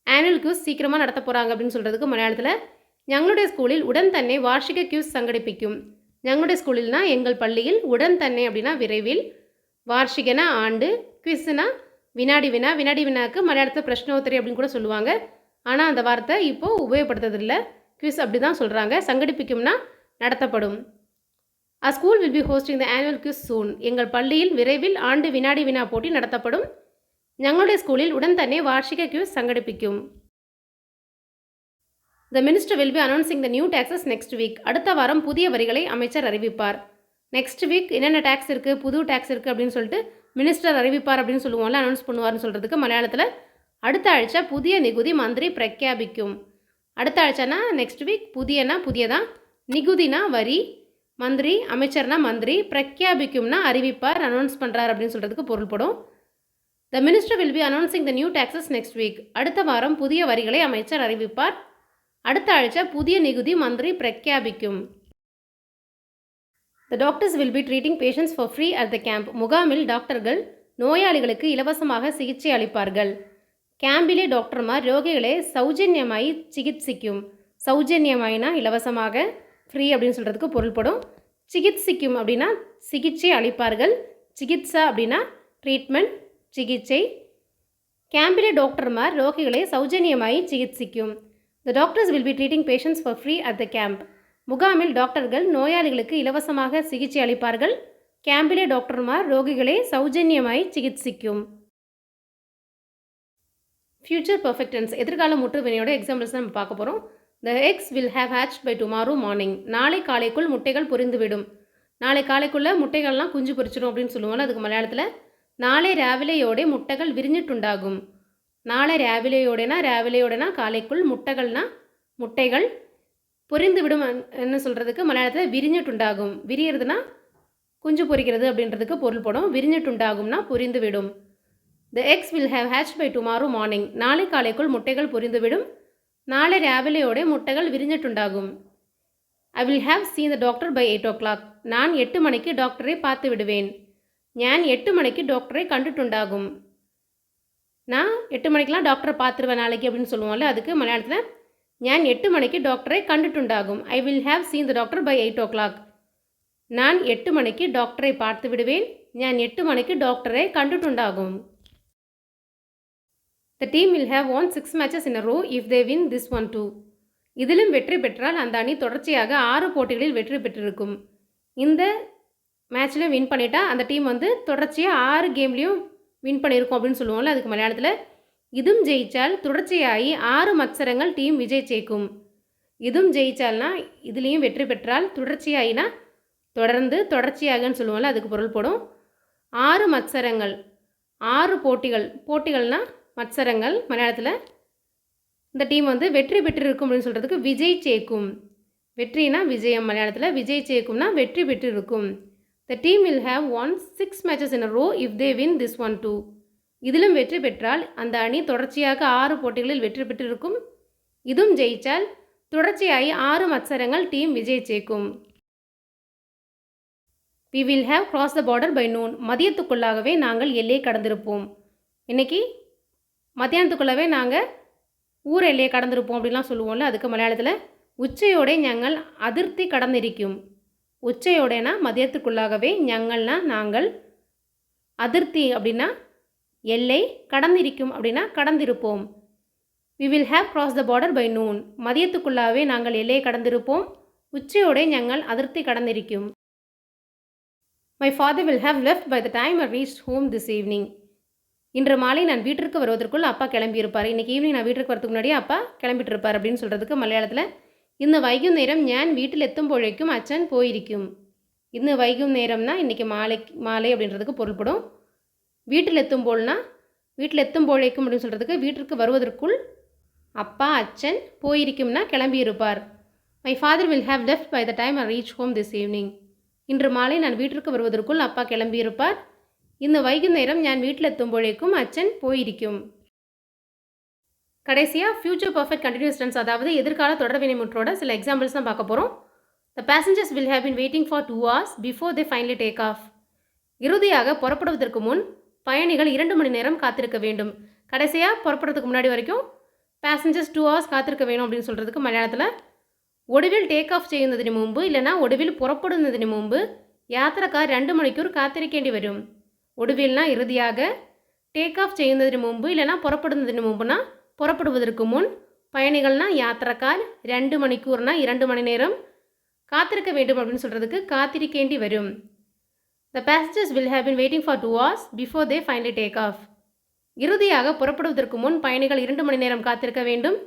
ஆனுவல் குவிஸ் சீக்கிரமாக நடத்த போகிறாங்க அப்படின்னு சொல்கிறதுக்கு மலையாளத்தில் ഞങ്ങളുടെ ஸ்கூலில் உடன் தன்னை வார்ஷிக குவிஸ் சங்கடிப்பிக்கும். ഞങ്ങളുടെ ஸ்கூலில்னா எங்கள் பள்ளியில், உடன் தன்னை அப்படின்னா விரைவில், வார்ஷிகனா ஆண்டு, குவிஸ்னா வினாடி வினா. வினாடி வினாக்கு மலையாளத்தில் பிரஷ்னோத்தரி அப்படின்னு கூட சொல்லுவாங்க. ஆனால் அந்த வார்த்தை இப்போது உபயோகப்படுத்துறதில்லை, குவிஸ் அப்படி தான் சொல்கிறாங்க. சங்கடிப்பிக்கும்னா நடத்தப்படும். A school will be hosting the annual quiz soon. எங்கள் பள்ளியில் விரைவில் ஆண்டு வினாடி வினா போட்டி நடத்தப்படும். ഞങ്ങളുടെ ஸ்கூலில் உடன் தன்னை வார்ஷிக குவிஸ் சங்கடிப்பிக்கும். The minister will be announcing the new taxes next week. அடுத்த வாரம் புதிய வரிகளை அமைச்சர் அறிவிப்பார். நெக்ஸ்ட் வீக் என்னென்ன டேக்ஸ் இருக்குது, புது டேக்ஸ் இருக்குது அப்படின்னு சொல்லிட்டு மினிஸ்டர் அறிவிப்பார் அப்படின்னு சொல்லுவோம்ல, அனௌன்ஸ் பண்ணுவார்னு சொல்கிறதுக்கு மலையாளத்தில் அடுத்த ஆഴ്ച புதிய நிகுதி மந்திரி பிரக்யாபிக்கும். அடுத்த ஆഴ്ചனா நெக்ஸ்ட் வீக், புதியனா புதியதான், நிகுதினா வரி, மந்திரி அமைச்சர்னா மந்திரி, பிரக்யாபிக்கும்னா அறிவிப்பார், அனௌன்ஸ் பண்ணுறார் அப்படின்னு சொல்கிறதுக்கு பொருள்படும். த minister will be announcing the new taxes next week. அடுத்த வாரம் புதிய வரிகளை அமைச்சர் அறிவிப்பார். அடுத்த ஆഴ്ച புதிய நிகுதி மந்திரி பிரக்யாபிக்கும். The doctors will be treating patients for free at the camp. முகாமில் டாக்டர்கள் நோயாளிகளுக்கு இலவசமாக சிகிச்சை அளிப்பார்கள். கேம்பிலே டாக்டர்மார் ரோகிகளை சௌஜன்யமாய் சிகிச்சைக்கும். சௌஜன்யமாயினா இலவசமாக, ஃப்ரீ அப்படின்னு சொல்கிறதுக்கு பொருள்படும். சிகிச்சைக்கும் அப்படின்னா சிகிச்சை அளிப்பார்கள். சிகிச்சா அப்படின்னா ட்ரீட்மெண்ட், சிகிச்சை. கேம்பிலே டாக்டர்மார் ரோகிகளை சௌஜன்யமாய் சிகிச்சைக்கும். The doctors will be treating patients for free at the camp. முகாமில் டாக்டர்கள் நோயாளிகளுக்கு இலவசமாக சிகிச்சை அளிப்பார்கள். கேம்பிலே டாக்டர்மார் ரோகிகளை சௌஜன்யமாய் சிகிச்சைக்கும். ஃப்யூச்சர் பர்ஃபெக்ட் டென்ஸ் எதிர்கால முற்று வினையோட எக்ஸாம்பிள்ஸ் நம்ம பார்க்க போகிறோம். The eggs will have hatched by tomorrow morning. நாளை காலைக்குள் முட்டைகள் பொரிந்துவிடும். நாளை காலைக்குள்ளே முட்டைகள்லாம் குஞ்சு பொரிச்சிடும் அப்படின்னு சொல்லுவோம்ல, அதுக்கு மலையாளத்தில் நாளை ராவிலையோடே முட்டைகள் விரிஞ்சிட்டுண்டாகும். நாளை ராவிலையோடனா காலைக்குள் முட்டைகள் பொரிந்து விடும் என்ன சொல்கிறதுக்கு மலையாளத்தில் விரிஞ்சிட்டுண்டாகும். விரியறதுனா குஞ்சு பொரிக்கிறது அப்படின்றதுக்கு பொருள் படும். விரிஞ்சிட்டுண்டாகும்னா பொரிந்து விடும். The eggs will have hatched by tomorrow morning. நாளை காலைக்குள் முட்டைகள் பொரிந்துவிடும். நாளை ராவிலையோட முட்டைகள் விரிஞ்சிட்டுண்டாகும். I will have seen the doctor by 8 o'clock. நான் 8 மணிக்கு டாக்டரை பார்த்து விடுவேன். ஞான் 8 மணிக்கு டாக்டரை கண்டுட்டுண்டாகும். நான் 8 மணிக்கெலாம் டாக்டரை பார்த்துருவேன் நாளைக்கு அப்படின்னு சொல்லுவோம்ல, அதுக்கு மலையாளத்தில் ஞான் 8 மணிக்கு டாக்டரை கண்டுட்டுண்டாகும். I will have seen the doctor by 8 o'clock. நான் 8 மணிக்கு டாக்டரை பார்த்து விடுவேன். ஞான் 8 மணிக்கு டாக்டரை கண்டுட்டுண்டாகும். The team will have won 6 matches in a row if they win this one too. இதிலும் வெற்றி பெற்றால் அந்த அணி தொடர்ச்சியாக 6 போட்டிகளில் வெற்றி பெற்றிருக்கும். இந்த மேட்ச்லையும் வின் பண்ணிட்டா அந்த டீம் தொடர்ச்சியாக 6 கேம்லேயும் வின் பண்ணியிருக்கும் அப்படின்னு சொல்லுவோம்ல, அதுக்கு மலையாளத்தில் இதும் ஜெயிச்சால் தொடர்ச்சியாகி 6 மத்சரங்கள் டீம் விஜய் ஜெயிக்கும். இதும் ஜெயிச்சால்னா இதுலேயும் வெற்றி பெற்றால், தொடர்ச்சியாகினா தொடர்ச்சியாகன்னு சொல்லுவோம்ல, அதுக்கு பொருள் போடும். 6 மத்சரங்கள் 6 போட்டிகள்னால் மத்சரங்கள் மலையாளத்தில் இந்த டீம் வெற்றி பெற்றிருக்கும் அப்படின்னு சொல்கிறதுக்கு விஜய் ஜெயிக்கும். வெற்றினா விஜயம், மலையாளத்தில் விஜய் ஜெயிக்கும்னா வெற்றி பெற்றிருக்கும். The team will have one 6 matches in a row if they win this one too. இதிலும் வெற்றி பெற்றால் அந்த அணி தொடர்ச்சியாக 6 போட்டிகளில் வெற்றி பெற்றிருக்கும். இதுவும் ஜெயித்தால் தொடர்ச்சியாகி 6 மத்சரங்கள் டீம் விஜய் ஜெயிக்கும். We will have crossed the border by noon. மதியத்துக்குள்ளாகவே நாங்கள் எல்லையை கடந்திருப்போம். இன்றைக்கி மத்தியானத்துக்குள்ளவே நாங்கள் ஊர் எல்லையை கடந்திருப்போம் அப்படிலாம் சொல்லுவோம்ல, அதுக்கு மலையாளத்தில் உச்சையோடே ஞங்கள் அதிர்த்தி கடந்திருக்கும். உச்சையோடனா மதியத்துக்குள்ளாகவே ஞங்கள்னா நாங்கள், அதிர்த்தி அப்படின்னா எல்லை, கடந்திருக்கும் அப்படின்னா கடந்திருப்போம். We will have crossed the border by noon. மதியத்துக்குள்ளாகவே நாங்கள் எல்லையை கடந்திருப்போம். உச்சையோடே ஞங்கள் அதிர்த்தி கடந்திருக்கும். My father will have left by the time I reached home this evening. இன்று மாலை நான் வீட்டிற்கு வருவதற்குள் அப்பா கிளம்பியிருப்பார். இன்றைக்கி ஈவினிங் நான் வீட்டிற்கு வரதுக்கு முன்னாடியே அப்பா கிளம்பிட்டு இருப்பார் அப்படின்னு சொல்கிறதுக்கு மலையாளத்தில் இந்த வைகும் நேரம் ஞான் வீட்டில் எத்தும்போழைக்கும் அச்சன் போயிருக்கும். இந்த வைகும் நேரம்னா இன்றைக்கி மாலை அப்படின்றதுக்கு பொருள்படும். வீட்டில் எத்தும்போல்னா வீட்டில் எத்தும்போழைக்கும் அப்படின்னு சொல்கிறதுக்கு வீட்டிற்கு வருவதற்குள் அப்பா அச்சன் போயிருக்கும்னா கிளம்பியிருப்பார். My father will have left by the time I reach home this evening. இன்று மாலை நான் வீட்டிற்கு வருவதற்குள் அப்பா கிளம்பியிருப்பார். இந்த வைகும் நேரம் நான் வீட்டில் எத்தும்போழைக்கும் அச்சன் போயிருக்கும். கடைசியாக ஃபியூச்சர் பர்ஃபெக்ட் கண்டினியூஸ் டென்ஸ், அதாவது எதிர்கால தொடர்வினை முற்றோட சில எக்ஸாம்பிள்ஸ் தான் பார்க்க போகிறோம். The passengers will have been waiting for 2 hours before they finally take off. இறுதியாக புறப்படுவதற்கு முன் பயணிகள் 2 மணி நேரம் காத்திருக்க வேண்டும். கடைசியாக புறப்படுறதுக்கு முன்னாடி வரைக்கும் பேசஞ்சர்ஸ் 2 hours காத்திருக்க வேணும் அப்படின்னு சொல்கிறதுக்கு மலையாளத்தில் ഒടുവിൽ ടേക്ക് ഓഫ് ചെയ്യുന്നതിന് മുമ്പ് ഇല്ലെന്നാ ഒടുവിൽ പുറപ്പെടുന്നതിന് മുമ്പ് യാത്രക്കാർ 2 മണിക്കൂർ കാത്തിരിക്കേണ്ടി വരും. ഒടുവിൽனா இறுதியாக, டேக் ஆஃப் ചെയ്യുന്നതിന് മുമ്പ് இல்லைனா புறப்படுന്നതിന് முன்புனா புறப்படுவதற்கு முன், பயணிகள்னா யாத்திரக்கார், 2 மணிக்கூர்னா 2 மணி நேரம், காத்திருக்க வேண்டும் அப்படின்னு சொல்கிறதுக்கு காத்திருக்கேண்டி வரும். The passengers will have been waiting for 2 hours before they finally take off. இறுதியாக புறப்படுவதற்கு முன் பயணிகள் 2 மணி நேரம் காத்திருக்க வேண்டும்.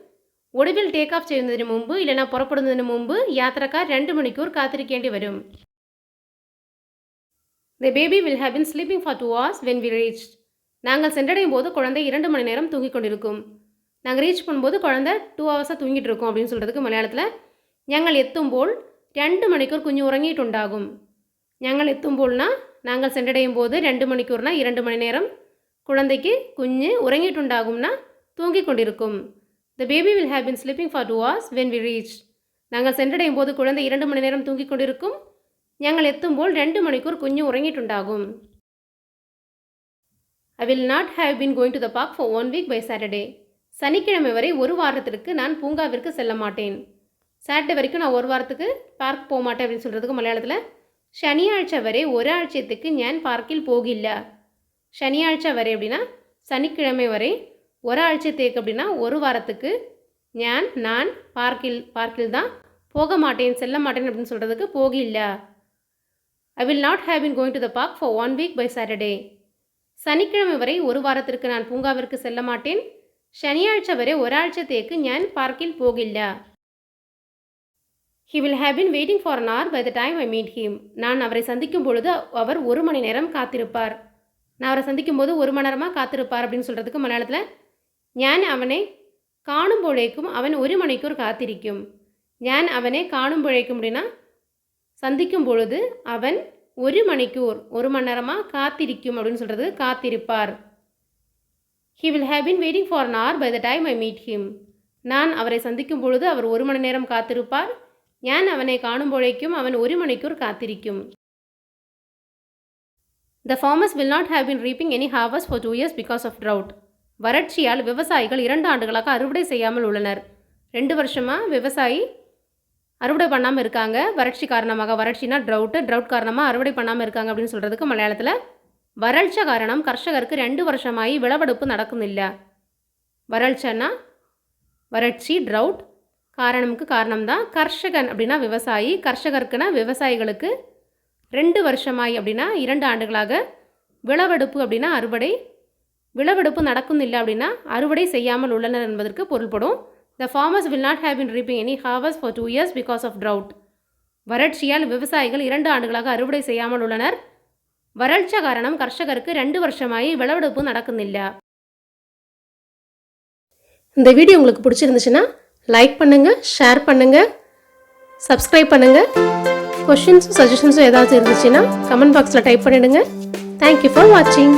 ஒடுவில் டேக் ஆஃப் ചെയ്യുന്നതിന് മുമ്പ് இல்லைனா புறப்படுவதற்கு முன்பு யாத்திரக்கார் 2 மணிக்கூர் காத்திருக்கேண்டி வரும். The baby will have been sleeping for 2 hours when we reached. நாங்கள் சென்றடையும் போது குழந்தை 2 மணி நேரம் தூங்கிக் கொண்டிருக்கும். நாங்கள் ரீச் பண்ணும்போது குழந்தை 2 hours தூங்கிட்டு இருக்கோம் அப்படின்னு சொல்கிறதுக்கு மலையாளத்தில் ഞങ്ങൾ എത്തുമ്പോൾ 2 മണിക്കൂർ കുഞ്ഞ് ഉറങ്ങിയിട്ടുണ്ടാകും. ഞങ്ങൾ എത്തുമ്പോൾனா நாங்கள் சென்றடையும் போது 2 மணிக்கூர்னா 2 மணி நேரம், குழந்தைக்கு குஞ்சு உறங்கிட்டுண்டாகும்னா தூங்கிக் கொண்டிருக்கும். The baby will have been sleeping for 2 hours when we reached. நாங்கள் சென்றடையும் போது குழந்தை 2 மணி நேரம் தூங்கிக் கொண்டிருக்கும். ഞങ്ങൾ എത്തുമ്പോൾ 2 മണിക്കൂർ കുഞ്ഞ് ഉറങ്ങിയിട്ടുണ്ടാകും. I will not have been going to the park for 1 week by Saturday. சனிக்கிழமை வரை ஒரு வாரத்திற்கு நான் பூங்காவிற்கு செல்ல மாட்டேன். சாட்டர்டே வரைக்கும் நான் ஒரு வாரத்துக்கு பார்க் போக மாட்டேன் அப்படின்னு சொல்கிறதுக்கு மலையாளத்தில் ശനിയാഴ്ച വരെ ഒരാഴ്ചത്തേക്ക് ഞാൻ പാർക്കിൽ പോകില്ല. ശനിയാഴ്ച വരെ அப்படின்னா சனிக்கிழமை வரை, ஒராഴ്ചത്തേக்கு அப்படின்னா ஒரு வாரத்துக்கு, நான் பார்க்கில் தான் போக மாட்டேன் செல்ல மாட்டேன் அப்படின்னு சொல்கிறதுக்கு போகில்ல. I will not have been going to the park for 1 week by Saturday. சனிக்கிழமை வரை ஒரு வாரத்திற்கு நான் பூங்காவிற்கு செல்ல மாட்டேன். ശനിയാഴ്ച വരെ ഒരാഴ്ചത്തേക്ക് ഞാൻ പാർക്കിൽ പോകില്ല. He will have been waiting for an hour by the time I meet him. நான் அவரை சந்திக்கும் பொழுது அவர் 1 மணி நேரம் காத்திருப்பார். நான் அவரை சந்திக்கும் போது 1 மணி நேரமாக காத்திருப்பார் அப்படின்னு சொல்கிறதுக்கு மலையாளத்தில் ഞാൻ അവനെ കാണുമ്പോഴേക്കും അവൻ 1 മണിക്കൂർ കാത്തിരിക്കും. ഞാൻ അവനെ കാണുമ്പോഴേக்கும் அப்படின்னா சந்திக்கும் பொழுது அவன் 1 மணிக்கூர் 1 மணி நேரமாக காத்திருக்கும் அப்படின்னு சொல்கிறது காத்திருப்பார். He will have been waiting for an hour by the time I meet him. நான் அவரை சந்திக்கும் பொழுது அவர் 1 மணி நேரம் காத்திருப்பார். ഞാൻ അവനെ കാണുമ്പോഴേക്കും അവൻ 1 മണിക്കൂർ കാത്തിരിക്കും. The farmers will not have been reaping any harvest for 2 years because of drought. வறட்சியால் விவசாயிகள் 2 ஆண்டுகளாக அறுவடை செய்யாமல் உள்ளனர். 2 வருஷமாக விவசாயி அறுவடை பண்ணாமல் இருக்காங்க. வறட்சி காரணமாக, வறட்சினா ட்ரவுட் காரணமாக அறுவடை பண்ணாமல் இருக்காங்க அப்படின்னு சொல்கிறதுக்கு மலையாளத்தில் வறட்ச காரணம் கர்ஷகருக்கு 2 வருஷமாகி விளவெடுப்பு நடக்குന്നില്ല. வறட்சன்னா வறட்சி, ட்ரவுட், காரணமுக்கு காரணம் தான். கர்ஷகன் அப்படின்னா விவசாயி, கர்ஷகருக்குன்னா விவசாயிகளுக்கு 2 வருஷமாய் அப்படின்னா 2 ஆண்டுகளாக, விளவெடுப்பு அப்படின்னா அறுவடை, விளவெடுப்பு நடக்குന്നില്ല அப்படின்னா அறுவடை செய்யாமல் உள்ளனர் என்பதற்கு பொருள்படும். The farmers will not have been reaping any harvest for 2 years because of drought. வறட்சியால் விவசாயிகள் 2 ஆண்டுகளாக அறுவடை செய்யாமல் உள்ளனர். வறட்ச காரணம் கர்ஷகருக்கு 2 வருஷமாகி விளவெடுப்பு நடக்குന്നില്ല. இந்த வீடியோ உங்களுக்கு பிடிச்சிருந்துச்சுன்னா லைக் பண்ணுங்கள், ஷேர் பண்ணுங்கள், சப்ஸ்கிரைப் பண்ணுங்கள். கொஷின்ஸும் சஜஷன்ஸும் ஏதாவது இருந்துச்சுன்னா கமெண்ட் பாக்ஸில் டைப் பண்ணிவிடுங்க. தேங்க்யூ ஃபார் வாட்சிங்.